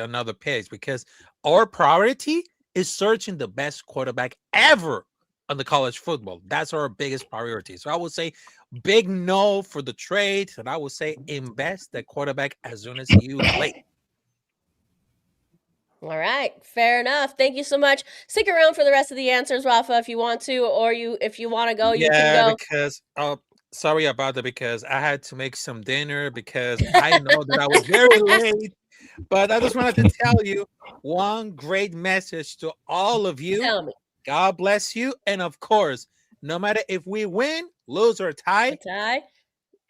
another pick because our priority is searching the best quarterback ever on the college football. That's our biggest priority. So I would say big no for the trade, and I would say invest the quarterback as soon as you play. All right, fair enough. Thank you so much. Stick around for the rest of the answers, Rafa, if you want to, or if you want to go, you can go. Because sorry about that, because I had to make some dinner because I know that I was very late. But I just wanted to tell you one great message to all of you. Tell me. God bless you, and of course, no matter if we win, lose, or tie,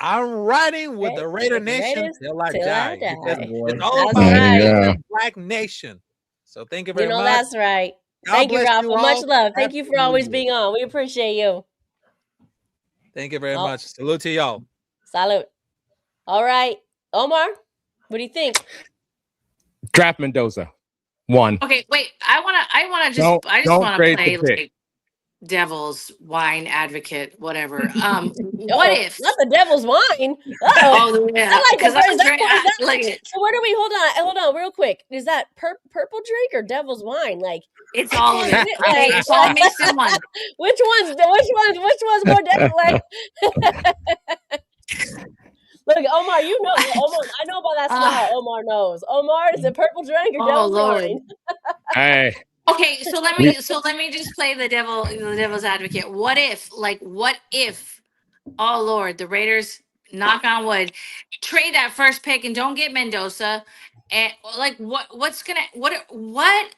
I'm riding with the Raider Nation till I die. It's all about the Black Nation. So thank you very much. That's right. Thank you, Rafa. Much love. Thank you for always being on. We appreciate you. Thank you very much. Salute to y'all. Salute. All right. Omar, what do you think? Draft Mendoza. 1. Okay, wait. I just want to play like devil's wine advocate, whatever. What if not the devil's wine? Oh yeah, because so where do we hold on real quick? Is that purple drink or devil's wine? Like it's all of it. It's all mixed in one. Which one's more devil? Like look, Omar, you know, Omar, I know about that smile. Omar knows. Omar, is it purple drink or devil's wine? Hey, Okay, so let me just play the devil's advocate. What if, oh Lord, the Raiders, knock on wood, trade that first pick and don't get Mendoza, and like what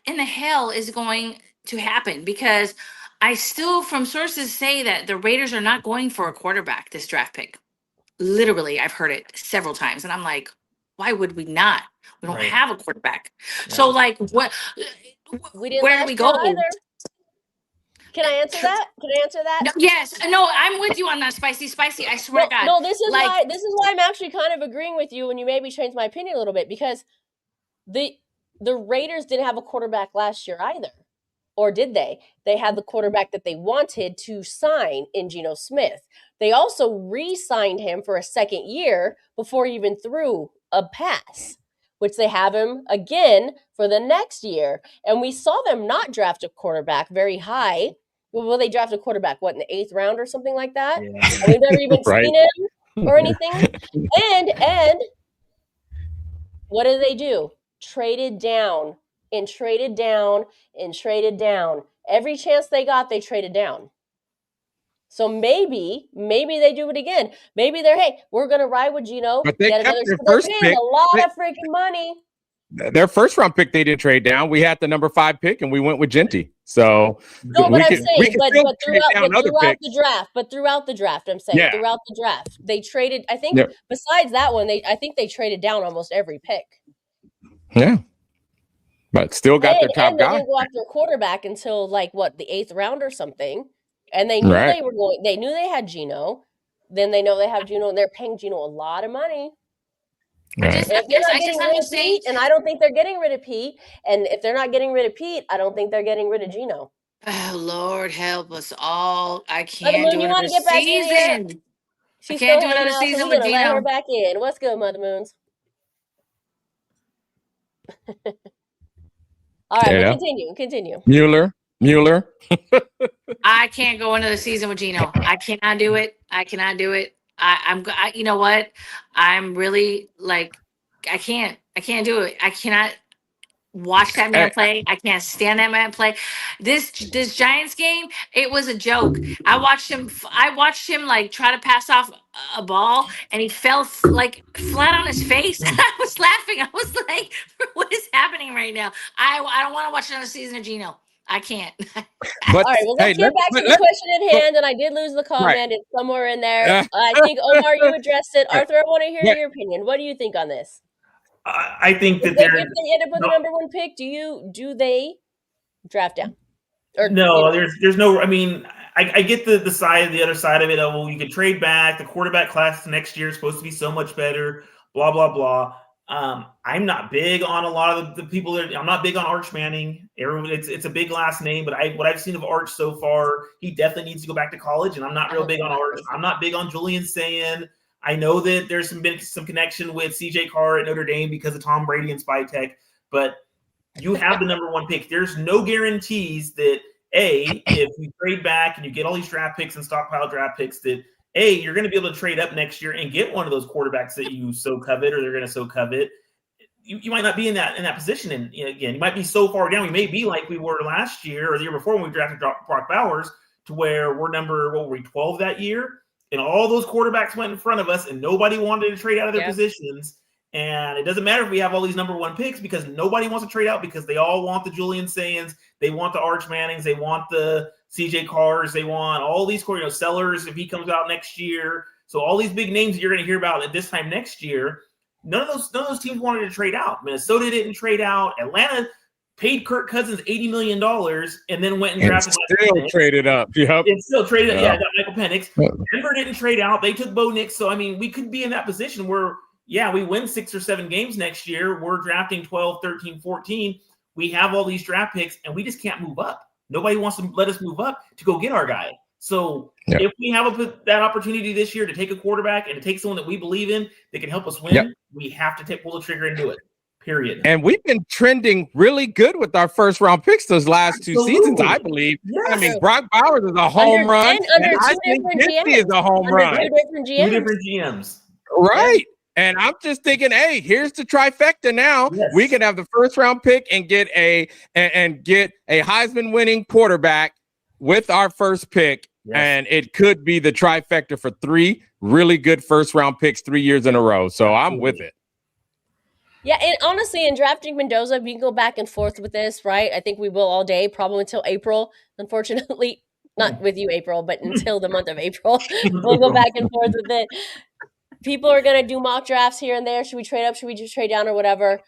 in the hell is going to happen? Because I still, from sources, say that the Raiders are not going for a quarterback this draft pick. Literally, I've heard it several times, and I'm like, why would we not? We don't have a quarterback. No. So like, what? We didn't Where do we go? either. Can I answer that? No, yes, no, I'm with you on that. Spicy. I swear to God. No, this is why I'm actually kind of agreeing with you, and you maybe changed my opinion a little bit, because the Raiders didn't have a quarterback last year either, or did they? They had the quarterback that they wanted to sign in Geno Smith. They also re-signed him for a second year before he even threw a pass, which they have him again for the next year. And we saw them not draft a quarterback very high. Well, they drafted a quarterback, what, in the 8th round or something like that? Yeah. And we've never even seen him or anything. And what did they do? Traded down. Every chance they got, they traded down. So maybe they do it again. Maybe we're going to ride with Geno. But they kept their first pick. A lot of freaking money. Their first round pick, they didn't trade down. We had the number 5 pick, and we went with Genty. So no, but I'm saying, but throughout the draft, I'm saying, throughout the draft, they traded. I think besides that one, I think they traded down almost every pick. Yeah, but still got their top guy. They didn't go after a quarterback until the 8th round or something, and they knew they were going. They knew they had Geno. Then they know they have Geno, and they're paying Geno a lot of money. Right. And I don't think they're getting rid of Pete. And if they're not getting rid of Pete, I don't think they're getting rid of Geno. Oh, Lord help us all! I can't do another season. I can't do another season with Geno. Let her back in. What's good, Mother Moons? All right, continue. Mueller. I can't go another season with Geno. I cannot do it. You know what? I'm really I can't do it. I cannot watch that man play. I can't stand that man play. This Giants game, it was a joke. I watched him try to pass off a ball, and he fell flat on his face. And I was laughing. I was like, what is happening right now? I don't want to watch another season of Geno. I can't. But, all right, well, let's get back to the question at hand. And I did lose the comment. Right. It's somewhere in there. I think, Omar, you addressed it. Arthur, I want to hear your opinion. What do you think on this? I think that if they end up with the number 1 pick, do they draft down? Or no, there's no. I mean, I get the other side of it. Oh, well, you can trade back. The quarterback class next year is supposed to be so much better. Blah blah blah. I'm not big on a lot of the people that I'm not big on Arch Manning. Everyone, it's a big last name, but what I've seen of Arch so far, he definitely needs to go back to college, and I'm not real big on Arch. I'm not big on Julian Sayin. I know that there's been some connection with CJ Carr at Notre Dame because of Tom Brady and Spytech, but you have the number 1 pick. There's no guarantees that if you trade back and you get all these draft picks and stockpile draft picks, that you're going to be able to trade up next year and get one of those quarterbacks that you so covet, or they're going to so covet. You might not be in that position, and again, you might be so far down. We may be like we were last year or the year before when we drafted Brock Bowers, to where we're number 12 that year, and all those quarterbacks went in front of us, and nobody wanted to trade out of their positions. And it doesn't matter if we have all these number 1 picks, because nobody wants to trade out, because they all want the Julian Sayins, they want the Arch Mannings, they want the CJ Carrs, they want all these Sellers if he comes out next year. So all these big names that you're going to hear about at this time next year, none of those teams wanted to trade out. Minnesota didn't trade out. Atlanta paid Kirk Cousins $80 million and then went and drafted. Still traded up. Yep. It still traded up. Yeah, got Michael Penix. Denver didn't trade out. They took Bo Nix. So, I mean, we could be in that position where, we win 6 or 7 games next year. We're drafting 12, 13, 14. We have all these draft picks, and we just can't move up. Nobody wants to let us move up to go get our guy. So if we have that opportunity this year to take a quarterback and to take someone that we believe in that can help us win, we have to pull the trigger and do it. Period. And we've been trending really good with our first round picks those last 2 seasons, I believe. Yes. I mean, Brock Bowers is a home run. Under 2 different GMs. Is a home run. 2 different GMs. 2 different GMs. Right. And I'm just thinking, hey, here's the trifecta now. Yes. We can have the first round pick and get a Heisman winning quarterback with our first pick. Yes. And it could be the trifecta for 3 really good first round picks 3 years in a row. So I'm with it. Yeah, and honestly, in drafting Mendoza, we can go back and forth with this, right? I think we will all day, probably until April. Unfortunately, not with you, April, but until the month of April. We'll go back and forth with it. People are going to do mock drafts here and there. Should we trade up? Should we just trade down or whatever?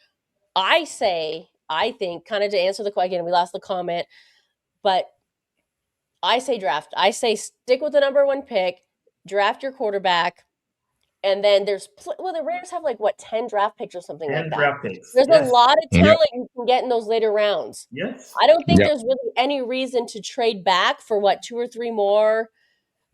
I think, kind of to answer the question, we lost the comment, but I say draft. I say stick with the number 1 pick, draft your quarterback. And then the Raiders have 10 draft picks or something like that. 10 draft picks. There's a lot of talent you can get in those later rounds. Yes. I don't think there's really any reason to trade back for 2 or 3 more.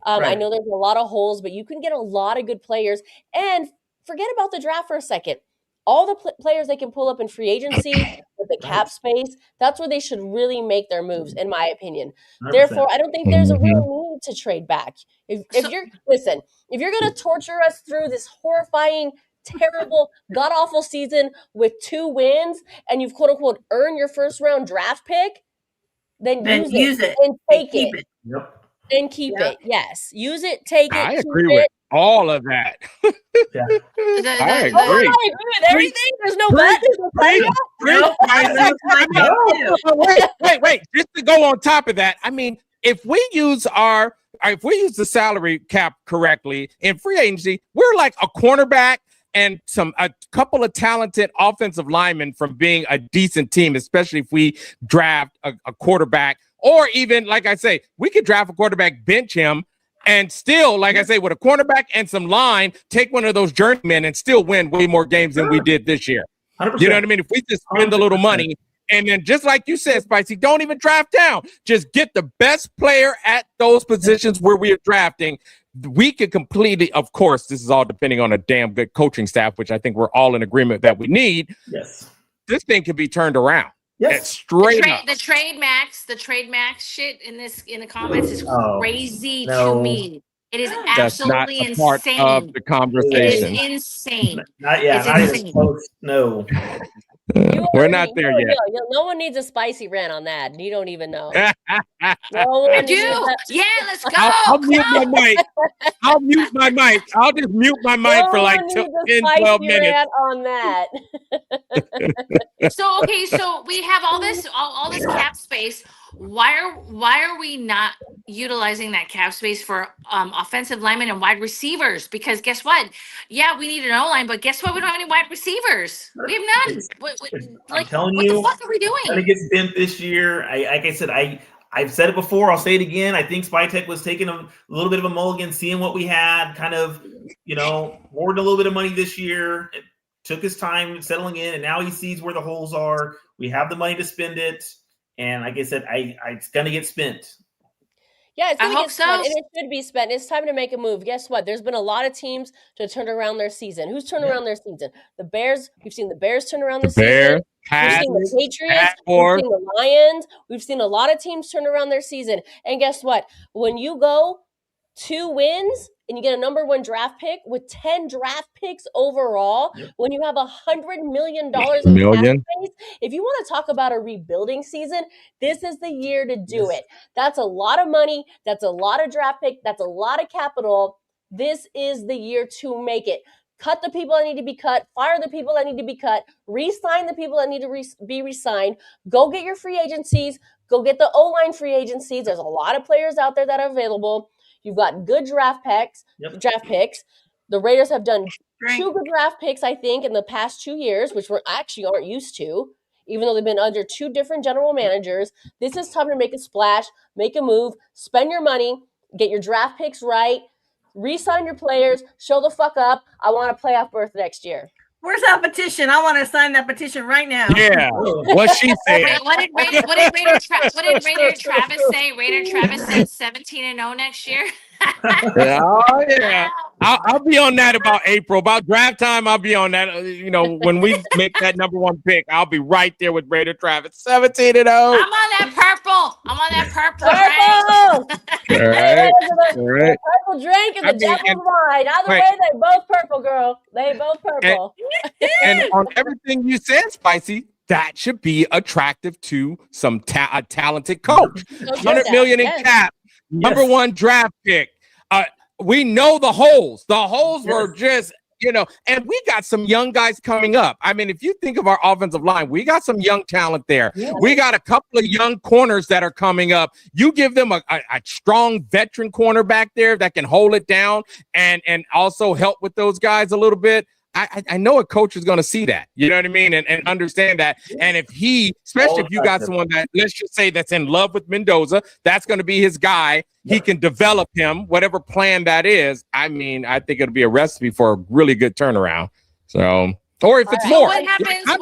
Right. I know there's a lot of holes, but you can get a lot of good players. And forget about the draft for a second. All the players they can pull up in free agency with the cap space, that's where they should really make their moves, in my opinion. 100%. Therefore, I don't think there's a real need to trade back. If you're going to torture us through this horrifying, terrible, god-awful season with 2 wins and you've quote-unquote earned your first round draft pick, then use it and take it. Yep. And keep it. Yes. Use it, take it. I agree with all of that. I agree with everything. There's no but. Wait. Just to go on top of that, I mean, if we use the salary cap correctly in free agency, we're like a cornerback and a couple of talented offensive linemen from being a decent team, especially if we draft a quarterback. Or even, like I say, we could draft a quarterback, bench him, and still, like I say, with a cornerback and some line, take one of those journeymen and still win way more games than we did this year. 100%. You know what I mean? If we just spend a little money, and then just like you said, Spicy, don't even draft down. Just get the best player at those positions where we are drafting. We could completely, of course, this is all depending on a damn good coaching staff, which I think we're all in agreement that we need. Yes. This thing can be turned around. Yes. Straight up. The trade max shit in the comments is crazy to me. It is absolutely insane. That's not a part of the conversation. It is insane. Not even close. No. We're not there yet. No one needs a spicy rant on that. You don't even know. I do. Yeah, let's go. I'll mute my mic. I'll just mute my mic for 10, 12 minutes. Rant on that. So we have all this cap space. Why are we not utilizing that cap space for offensive linemen and wide receivers? Because guess what? Yeah, we need an O-line, but guess what? We don't have any wide receivers. We have none. I'm telling you, what the fuck are we doing? It gets bent this year. Like I said, I've said it before. I'll say it again. I think Spytech was taking a little bit of a mulligan, seeing what we had, kind of, hoarding a little bit of money this year. It took his time settling in, and now he sees where the holes are. We have the money to spend it. And like I said, it's going to get spent. Yeah, it's going to get spent, and it should be spent. It's time to make a move. Guess what? There's been a lot of teams to turn around their season. Who's turned around their season? The Bears. We've seen the Bears turn around their season. We've seen the Patriots. We've seen the Lions. We've seen a lot of teams turn around their season. And guess what? When you go 2 wins and you get a number 1 draft pick with 10 draft picks overall, when you have $100 million in cap space, if you want to talk about a rebuilding season, this is the year to do it. That's a lot of money. That's a lot of draft pick. That's a lot of capital. This is the year to make it. Cut the people that need to be cut. Fire the people that need to be cut. Re-sign the people that need to be re-signed. Go get your free agencies. Go get the O-line free agencies. There's a lot of players out there that are available. You've got good draft picks. The Raiders have done 2 good draft picks, I think, in the past 2 years, which we actually aren't used to, even though they've been under 2 different general managers. This is time to make a splash, make a move, spend your money, get your draft picks right, re-sign your players, show the fuck up. I want a playoff berth next year. Where's that petition? I want to sign that petition right now. Yeah, what she said. What did Raider Travis say? Raider Travis said 17-0 next year. Oh yeah, I'll be on that about April, about draft time. I'll be on that. When we make that number 1 pick, I'll be right there with Raider Travis. 17-0. I'm on that purple. I'm on that purple drink. Purple. All right. Purple drink and the devil's wine. Either way, they both purple, girl. They both purple. And on everything you said, Spicy, that should be attractive to some a talented coach. $100 million in cap, number one draft pick. We know the holes. The holes were just, and we got some young guys coming up. I mean, if you think of our offensive line, we got some young talent there. Yeah. We got a couple of young corners that are coming up. You give them a strong veteran corner back there that can hold it down and also help with those guys a little bit. I know a coach is going to see that, you know what I mean, and understand that. And if especially if you got someone that, let's just say, that's in love with Mendoza, that's going to be his guy. He can develop him, whatever plan that is. I mean, I think it'll be a recipe for a really good turnaround. So, or if it's more. What happens? Can I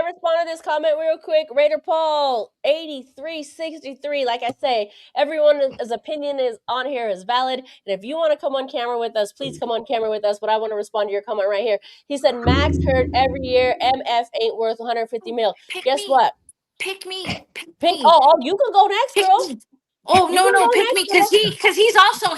respond to this comment real quick? Raider Paul 8363. Like I say, everyone's opinion is on here is valid. And if you want to come on camera with us, please come on camera with us. But I want to respond to your comment right here. He said Max hurt every year. MF ain't worth 150 mil. Guess what? Pick me. Oh, you can go next, girl. Oh no, pick me because he's also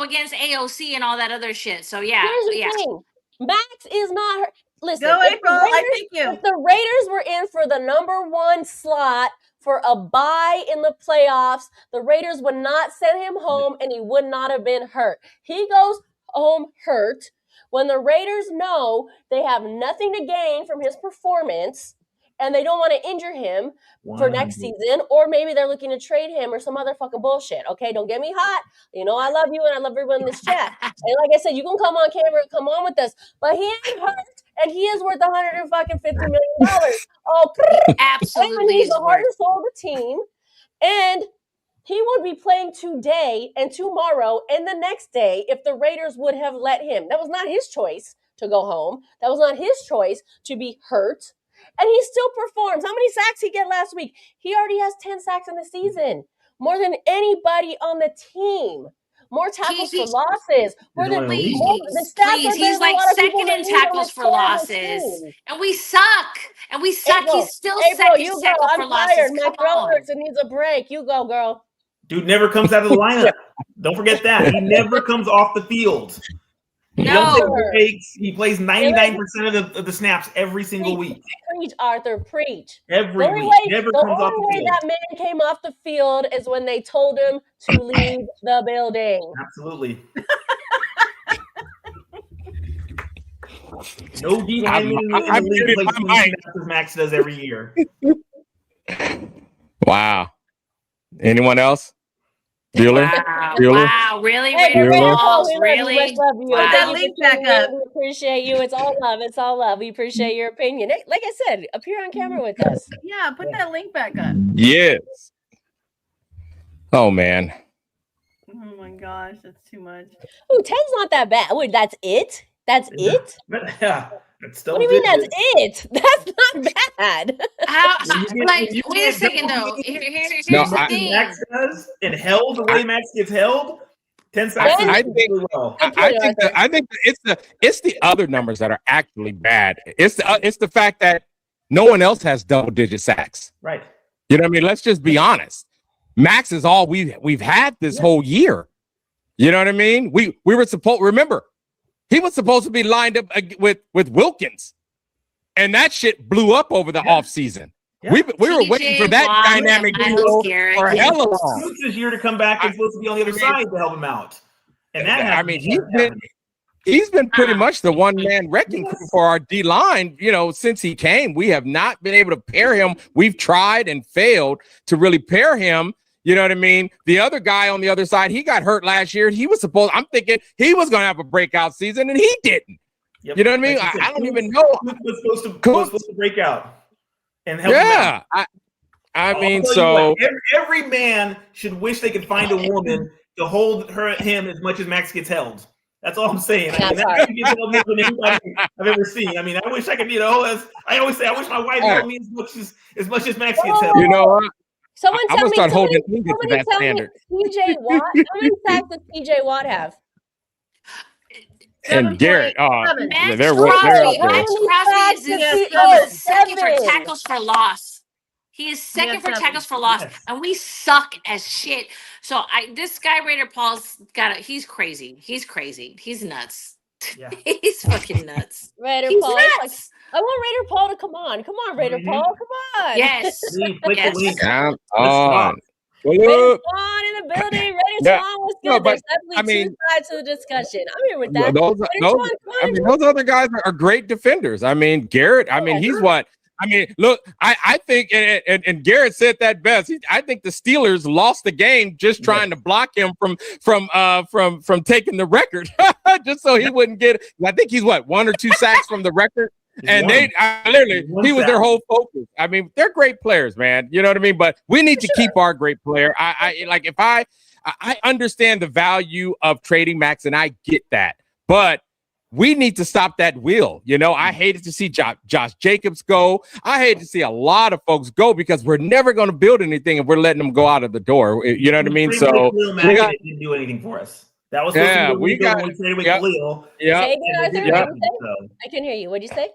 against AOC and all that other shit. So yeah, here's the thing. Max is not her. Listen, go April. I think if the Raiders were in for the number one slot for a bye in the playoffs, the Raiders would not send him home and he would not have been hurt. He goes home hurt when the Raiders know they have nothing to gain from his performance and they don't want to injure him for next season, or maybe they're looking to trade him or some other fucking bullshit. Okay, don't get me hot. You know I love you and I love everyone in this chat. And like I said, you can come on camera and come on with us, but he ain't hurt and he is worth $150 million. Oh, absolutely. And he's the heart and soul of the team, and he would be playing today and tomorrow and the next day if the Raiders would have let him. That was not his choice to go home. That was not his choice to be hurt. And he still performs. How many sacks he get last week? He already has 10 sacks in the season. More than anybody on the team. More tackles for losses. He's like second in tackles for losses. And we suck. April, he's still second in tackles for losses. My throat hurts and needs a break. You go, girl. Dude never comes out of the lineup. Don't forget that. He never comes off the field. He plays 99% of the snaps every single week. Preach, Arthur, preach. Every week. The only way that man came off the field is when they told him to leave the building. Absolutely. No D lineman in the league plays 20 snaps as Max does every year. Wow. Anyone else? Bueller? Wow, really? Hey, really? Put that link back up. We appreciate you. It's all love. It's all love. We appreciate your opinion. Hey, like I said, appear on camera with us. Yeah, put that link back up. Yes. Oh, man. Oh, my gosh. That's too much. Ooh, 10's not that bad. Wait, that's it? That's it? Yeah. What do you mean that's it? That's not bad. Wait a second though. Here's the thing. Max does and held the way Max gets held. 10 sacks. I think it's the other numbers that are actually bad. It's the fact that no one else has double-digit sacks. Right. You know what I mean? Let's just be honest. Max is all we've had this whole year. You know what I mean? We were remember. He was supposed to be lined up with Wilkins, and that shit blew up over the offseason. Yeah. We were waiting for that dynamic duo for hell of long. This year to come back and supposed to be on the other side to help him out. And that I mean, he's been pretty much the one-man wrecking crew for our D-line, since he came. We have not been able to pair him. We've tried and failed to really pair him. You know what I mean? The other guy on the other side, he got hurt last year. I'm thinking he was going to have a breakout season, and he didn't. Yep. You know what I mean? I don't even know. Was supposed to break out and help him out. I mean, so every man should wish they could find a woman to hold him as much as Max gets held. That's all I'm saying. I mean, I've ever seen. I mean, I wish I could, I always say, I wish my wife held me as much as Max gets held. You know what? Someone tell me, PJ Watt. How many sacks does PJ Watt have? And Garrett, Max Crosby is second for tackles for loss. He is second Yes, for seven. tackles for loss, Yes. and we suck as shit. So this guy Raider Paul's he's crazy. He's crazy. He's nuts. Yeah. He's fucking nuts. Raider He's Paul. It's like, nuts. I want Raider Paul to come on. Come on, Raider Mhm. Paul. Come on. Yes. Please click Yes. the link. Come Let's on. talk. Raiders Look, on in the building. Raiders Yeah. on. What's good? No, but, There's definitely I mean- two sides to the discussion. I'm here with that. those, Raiders those, on, come on, I mean, enjoy. those other guys are great defenders. I mean, Garrett, I mean, he's what? I mean, look, I think, and Garrett said that best. I think the Steelers lost the game just trying to block him from taking the record, just so he wouldn't get. I think he's what, 1 or 2 sacks from the record, and he was their whole focus. I mean, they're great players, man. You know what I mean? But we need to keep our great player. I like if I understand the value of trading Max, and I get that, but we need to stop that wheel. You know, I hated to see Josh Jacobs go. I hate to see a lot of folks go because we're never going to build anything if we're letting them go out of the door. You know what I mean? So it didn't do anything for us. That was supposed to be we traded away Khalil. Say again, Arthur, Yeah. what did you say? I can hear you. What'd you say?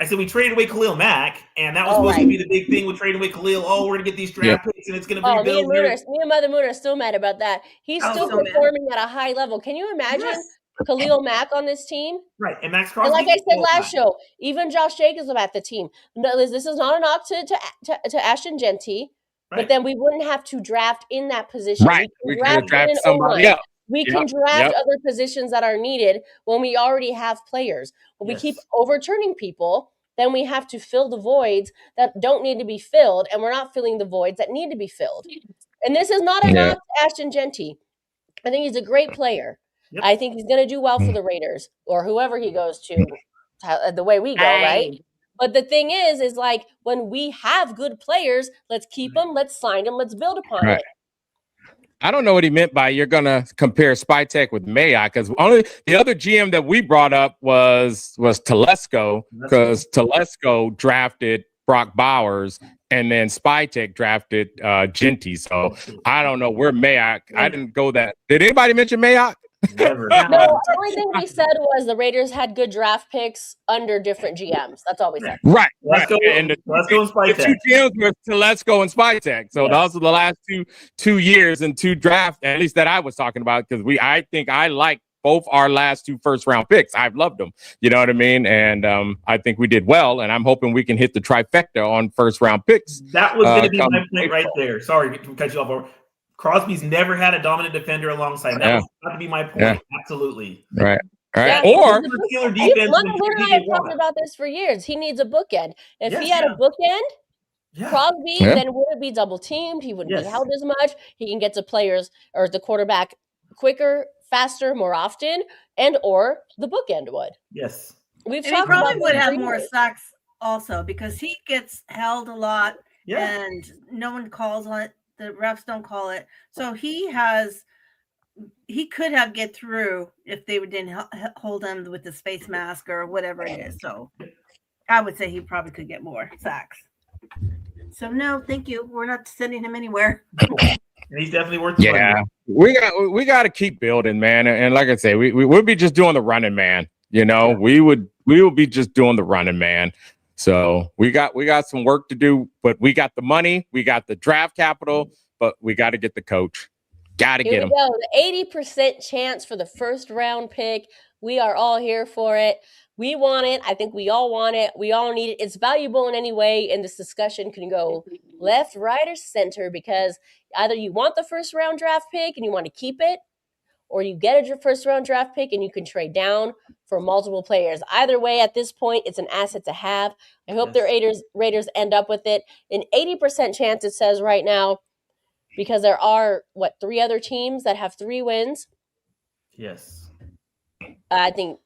I said we traded away Khalil Mack, and that was supposed to be the big thing with trading away Khalil. Oh, we're gonna get these draft picks, and it's gonna be me and Mother Moon are still mad about that. He's still performing at a high level. Can you imagine Khalil Mack on this team? Right, and Max Crosby. And like I said last show, even Josh Jacobs about the team. No, this is not a knock to Ashton Genty, but then we wouldn't have to draft in that position. Right, we can draft somebody else. We can draft other positions that are needed when we already have players. When we keep overturning people, then we have to fill the voids that don't need to be filled, and we're not filling the voids that need to be filled. And this is not a knock to Ashton Genty. I think he's a great player. Yep. I think he's going to do well for the Raiders or whoever he goes to, the way we go, right? But the thing is like when we have good players, let's keep them, let's sign them, let's build upon it. I don't know what he meant by you're going to compare Spytek with Mayock, because only the other GM that we brought up was Telesco, because Telesco drafted Brock Bowers and then Spytek drafted Genty. So I don't know where Mayock. I didn't go that. Did anybody mention Mayock? Never. No, the only thing we said was the Raiders had good draft picks under different GMs. That's all we said. Right. Let's go and Spytek. The 2 GMs were Telesco and Spytek. So those are the last two years and 2 drafts, at least that I was talking about, because I think I like both our last 2 first-round picks. I've loved them. You know what I mean? And I think we did well, and I'm hoping we can hit the trifecta on first-round picks. That was going to be my point right there. Sorry to cut you off. Crosby's never had a dominant defender alongside. That was about to be my point. Yeah. Absolutely. Right. Yeah, or defense. Mother and I have talked about this for years. He needs a bookend. If he had a bookend, Crosby, then wouldn't be double teamed. He wouldn't be held as much. He can get to players or the quarterback quicker, faster, more often, and or the bookend would. Yes. He probably would have more sacks also because he gets held a lot and no one calls on it. The refs don't call it. So he could have get through if they didn't hold him with the face mask or whatever it is. So I would say he probably could get more sacks. So no, thank you. We're not sending him anywhere. He's definitely worth the money. We got to keep building, man. And like I say, we would be just doing the running, man. You know, we will be just doing the running, man. So we got some work to do, but we got the money, we got the draft capital, but we got to get the coach. Got to get him. The 80% chance for the first round pick. We are all here for it. We want it. I think we all want it. We all need it. It's valuable in any way, and this discussion can go left, right, or center because either you want the first round draft pick and you want to keep it, or you get a first round draft pick and you can trade down for multiple players. Either way, at this point, it's an asset to have. I hope the Raiders end up with it. An 80% chance, it says right now, because there are, 3 other teams that have 3 wins? Yes. I think,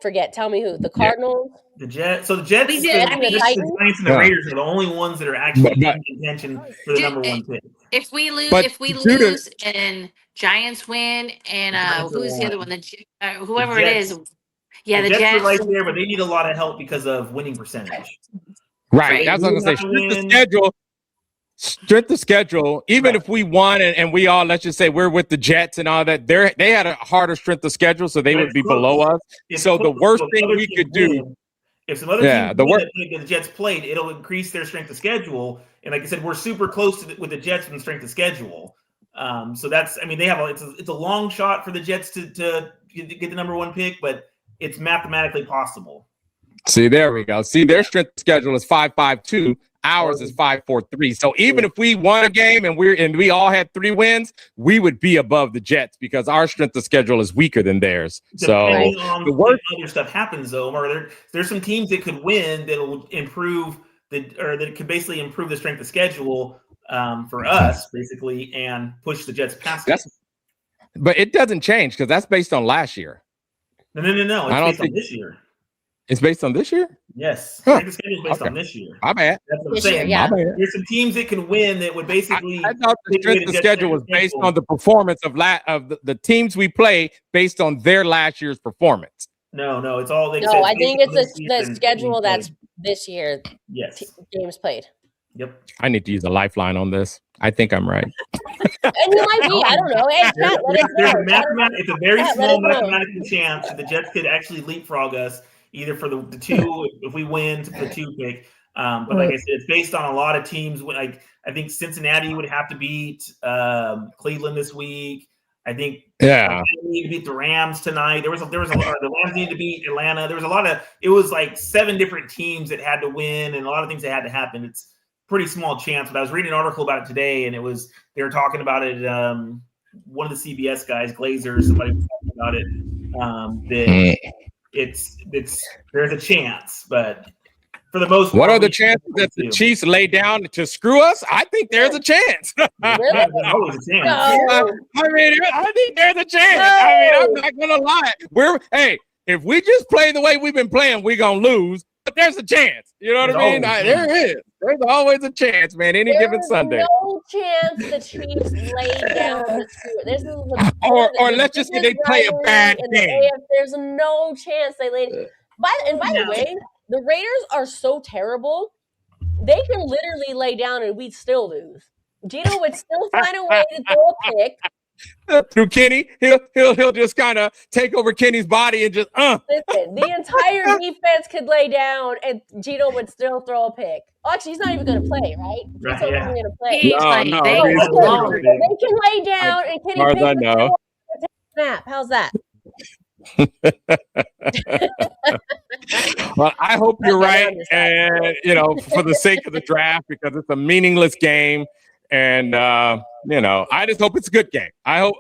forget, tell me who. The Cardinals? The Jets. So the Jets, the Giants, and the Raiders are the only ones that are actually in contention for the number 1 pick. If we lose and Giants win and who's the other one? Whoever it is. Yeah, the Jets are right there, but they need a lot of help because of winning percentage. Right. That's what I was going to say. Strength of schedule. Even if we won and we all, let's just say we're with the Jets and all that, they had a harder strength of schedule, so they would be below us. So the worst thing we could do. If some other teams the Jets played, it'll increase their strength of schedule. And like I said, we're super close with the Jets in strength of schedule. So that's, I mean, they have it's a long shot for the Jets to get the number 1 pick, but it's mathematically possible. See, there we go. See, their strength schedule is 5-5-2. Ours is 5-4-3. So even if we won a game and we all had 3 wins, we would be above the Jets because our strength of schedule is weaker than theirs. Depending on the worst other stuff happens, though, or there's some teams that could win that'll improve that could basically improve the strength of schedule for us, basically, and push the Jets past us. But it doesn't change because that's based on last year. No. It's based on this year. It's based on this year? Yes. The schedule is based on this year. My bad. That's what I'm saying. Yeah. There's some teams that can win that would basically. I thought the strength of schedule was based on the performance of the teams we play based on their last year's performance. No, it's all. No, I think it's the schedule that's this year. Yes. Games played. Yep. I need to use a lifeline on this. I think I'm right. And you might be. I don't know. Hey, Pat, it's a very small mathematical chance that the Jets could actually leapfrog us. Either for the 2, if we win, to the 2 pick. But like I said, it's based on a lot of teams. Like I think Cincinnati would have to beat Cleveland this week. I think they need to beat the Rams tonight. There was a lot. The Rams need to beat Atlanta. There was a lot of. It was like 7 different teams that had to win, and a lot of things that had to happen. It's a pretty small chance. But I was reading an article about it today, and they were talking about it. One of the CBS guys, Glazer, somebody was talking about it. That. There's a chance, but for the most part, what are the chances that the Chiefs lay down to screw us? I think there's a chance. There's always a chance. I think there's a chance. I mean, I'm not gonna lie. If we just play the way we've been playing, we're gonna lose. But there's a chance. You know what I mean? There is. There's always a chance, man. Any given Sunday. No chance the Chiefs lay down the screw. Or let's just say they play a bad game. There's no chance they lay. By the way, the Raiders are so terrible. They can literally lay down and we'd still lose. Geno would still find a way to throw a pick. Through Kenny, he'll just kind of take over Kenny's body and just Listen, the entire defense could lay down and Geno would still throw a pick. Oh, actually, he's not even going to play, right? He's not even going to play. No. They can lay down and Kenny pick a snap. How's that? Well, I hope you're right, and for the sake of the draft, because it's a meaningless game. And I just hope it's a good game. I hope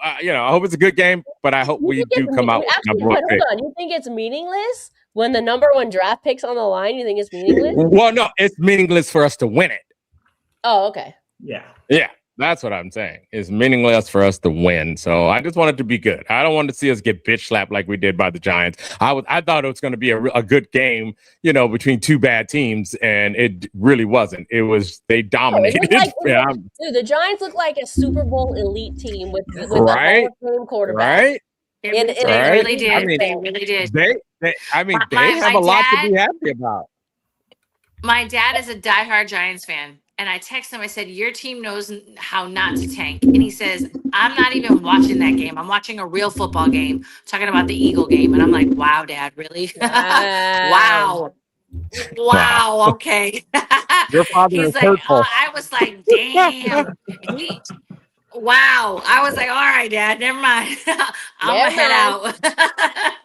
it's a good game, but I hope we do come out. Hold on. You think it's meaningless when the number 1 draft pick's on the line? You think it's meaningless? Well, no, it's meaningless for us to win it. Oh, okay. Yeah. That's what I'm saying. It's meaningless for us to win. So I just want it to be good. I don't want to see us get bitch slapped like we did by the Giants. I thought it was going to be a good game, between 2 bad teams, and it really wasn't. They dominated. Dude, the Giants look like a Super Bowl elite team with a Hall of Fame quarterback. Right? They really did. They really did. They have a lot to be happy about. My dad is a diehard Giants fan. And I text him, I said, your team knows how not to tank. And he says, I'm not even watching that game. I'm watching a real football game, talking about the Eagle game. And I'm like, wow, Dad, really? Wow. Okay. Your father is hurtful. I was like, damn. Wow. I was like, all right, Dad, never mind. I'm going to head out.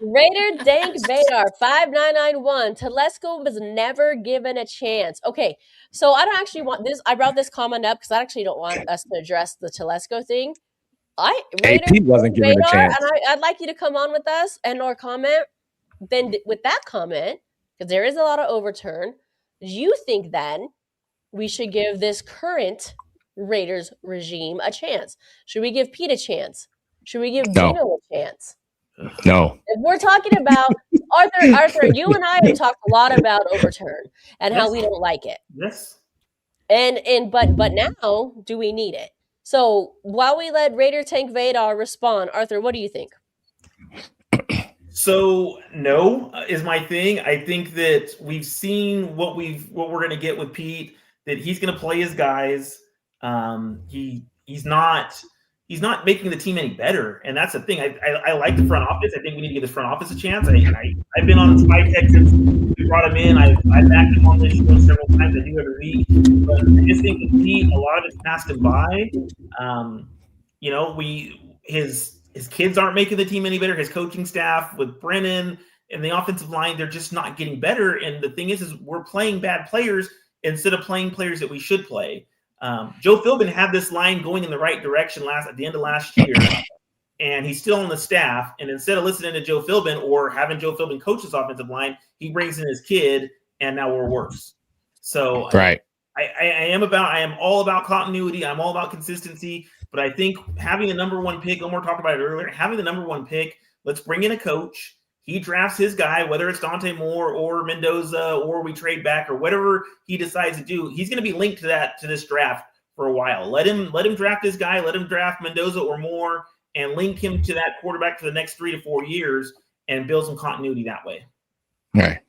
Raider Dank Vadar, 5991. Telesco was never given a chance. Okay, so I don't actually want this. I brought this comment up because I actually don't want us to address the Telesco thing. AP wasn't given a chance. And I'd like you to come on with us or comment. Then with that comment, because there is a lot of overturn, do you think then we should give this current Raiders regime a chance? Should we give Pete a chance? Should we give Geno a chance? No. If we're talking about Arthur, you and I have talked a lot about overturn and how we don't like it. Yes. But now, do we need it? So while we let Raider Tank Vadar respond, Arthur, what do you think? So no is my thing. I think that we've seen what we're going to get with Pete. That he's going to play his guys. He's not he's not making the team any better. And that's the thing. I like the front office. I think we need to give this front office a chance. I've been on Spytech since we brought him in. I've backed him on this show several times. I do every week. But I just think with Pete, a lot of it's passed him by. His kids aren't making the team any better. His coaching staff with Brennan and the offensive line, they're just not getting better. And the thing is we're playing bad players instead of playing players that we should play. Joe Philbin had this line going in the right direction at the end of last year, and he's still on the staff. And instead of listening to Joe Philbin or having Joe Philbin coach his offensive line, he brings in his kid, and now we're worse. So right. I am all about continuity. I'm all about consistency. But I think having the number one pick, Omar talked about it earlier, having the number one pick, let's bring in a coach. He drafts his guy, whether it's Dante Moore or Mendoza, or we trade back or whatever he decides to do. He's going to be linked to this draft for a while. Let him draft his guy. Let him draft Mendoza or Moore and link him to that quarterback for the next 3 to 4 years and build some continuity that way. Right.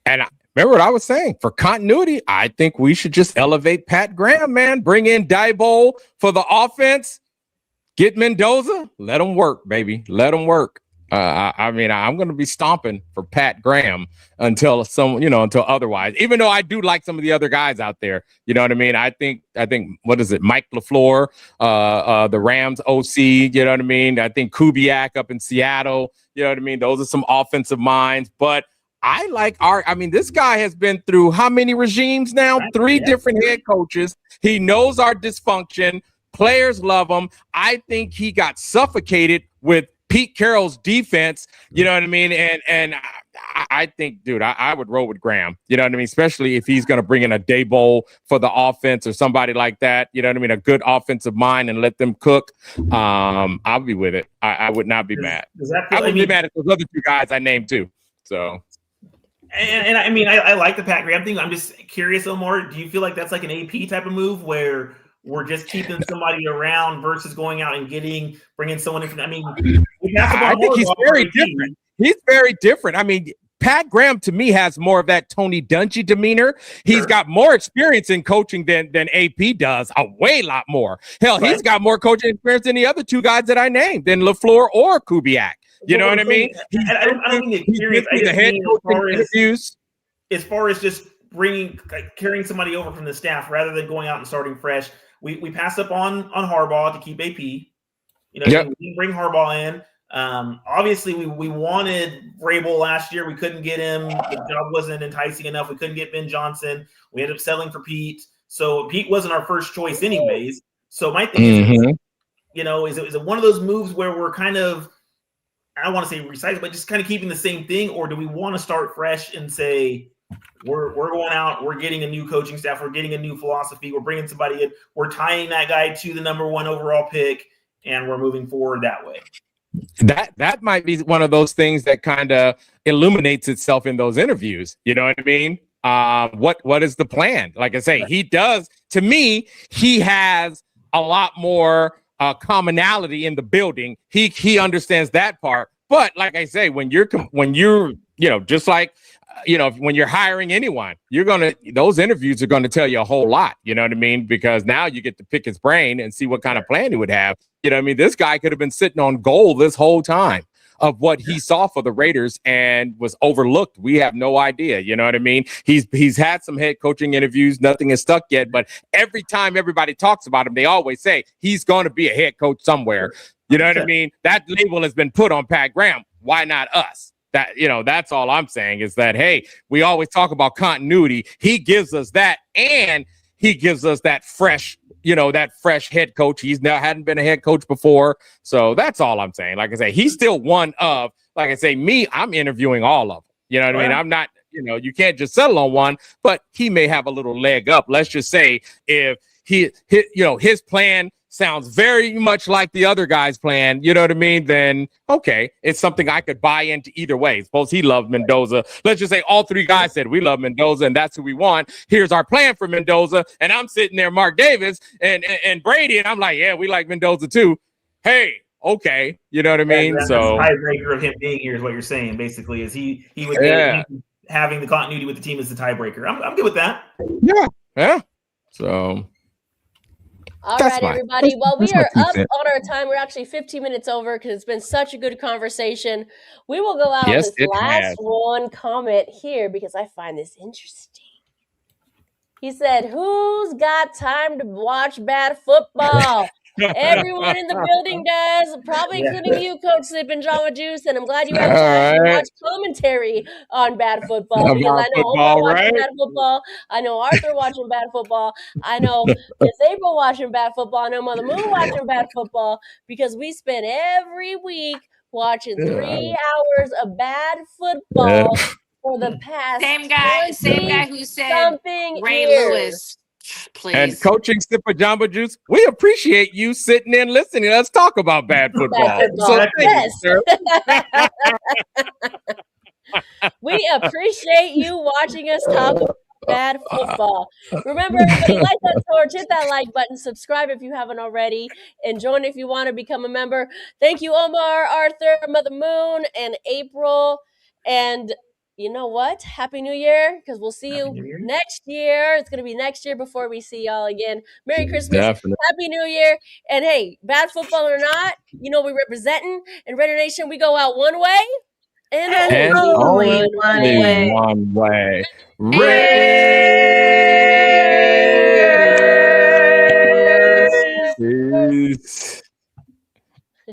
And remember what I was saying, for continuity, I think we should just elevate Pat Graham, man. Bring in Diebold for the offense. Get Mendoza. Let him work, baby. Let him work. I'm going to be stomping for Pat Graham until otherwise, even though I do like some of the other guys out there. You know what I mean? I think, what is it? Mike LaFleur, the Rams OC, you know what I mean? I think Kubiak up in Seattle, you know what I mean? Those are some offensive minds, but I like this guy has been through how many regimes now? 3 different head coaches. He knows our dysfunction. Players love him. I think he got suffocated with Pete Carroll's defense. You know what I mean? And I think, dude, I would roll with Graham. You know what I mean? Especially if he's going to bring in a Daboll for the offense or somebody like that. You know what I mean? A good offensive mind and let them cook. I'll be with it. I would not be mad. I would be mad at those other 2 guys I named too. So. And I like the Pat Graham thing. I'm just curious, Omar, do you feel like that's like an AP type of move where we're just keeping somebody around versus going out and bringing someone in? I think he's very different. He's very different. I mean, Pat Graham to me has more of that Tony Dungy demeanor. He's got more experience in coaching than AP does, a lot more. Hell, he's got more coaching experience than the other 2 guys that I named, than LaFleur or Kubiak. You know what I mean? I don't think the experience. The head coaching interviews. As far as just carrying somebody over from the staff rather than going out and starting fresh, we passed up on Harbaugh to keep AP. We didn't bring Harbaugh in. Obviously, we wanted Vrabel last year. We couldn't get him. The job wasn't enticing enough. We couldn't get Ben Johnson. We ended up settling for Pete. So Pete wasn't our first choice anyways. So my thing is, is it one of those moves where we're kind of, I don't want to say recycle, but just kind of keeping the same thing? Or do we want to start fresh and say, we're going out, we're getting a new coaching staff, we're getting a new philosophy, we're bringing somebody in, we're tying that guy to the number 1 overall pick, and we're moving forward that way? That might be one of those things that kind of illuminates itself in those interviews. You know what I mean? What is the plan? Like I say, he does. To me, he has a lot more commonality in the building. He understands that part. But like I say, when you're just like, when you're hiring anyone, those interviews are going to tell you a whole lot. You know what I mean? Because now you get to pick his brain and see what kind of plan he would have. You know what I mean? This guy could have been sitting on goal this whole time of what he saw for the Raiders and was overlooked. We have no idea. You know what I mean? He's had some head coaching interviews. Nothing is stuck yet. But every time everybody talks about him, they always say he's going to be a head coach somewhere. You know what I mean? That label has been put on Pat Graham. Why not us? That's all I'm saying is that, hey, we always talk about continuity. He gives us that, and he gives us that fresh head coach. He's now hadn't been a head coach before. So that's all I'm saying. Like I say, he's still one of, like I say, me, I'm interviewing all of them. You know what I mean? I'm not, you can't just settle on one, but he may have a little leg up. Let's just say if his plan sounds very much like the other guy's plan, you know what I mean? Then, okay, it's something I could buy into either way. Suppose he loved Mendoza. Let's just say all 3 guys said, we love Mendoza and that's who we want. Here's our plan for Mendoza. And I'm sitting there, Mark Davis and Brady, and I'm like, yeah, we like Mendoza too. Hey, okay. You know what I mean? So the tiebreaker of him being here is what you're saying, basically, is he would be having the continuity with the team as the tiebreaker. I'm good with that. Yeah. So All right, everybody. Well, we are up on our time. We're actually 15 minutes over because it's been such a good conversation. We will go out on this last one comment here because I find this interesting. He said, who's got time to watch bad football? Everyone in the building does, probably including you, Coach Sip and Jamba Juice. And I'm glad you have time to watch commentary on bad football because I know Omar watching bad football. I know Arthur watching bad football. I know Miss April watching bad football. I know Mother Moon watching bad football because we spend every week watching 3 hours of bad football. For the past same guy who said something Ray years. Lewis, please. And coaching Sip of Jamba Juice, we appreciate you sitting in listening. Let's talk about bad football. So yes. We appreciate you watching us talk about bad football. Remember, everybody, like that torch, hit that like button, subscribe if you haven't already, and join if you want to become a member. Thank you, Omar, Arthur, Mother Moon, and April, and you know what? Happy New Year, because we'll see you next year. It's going to be next year before we see y'all again. Merry Christmas. Definitely. Happy New Year. And hey, bad football or not, you know we're representing. In Raider Nation, we go out one way and only one way. Ray!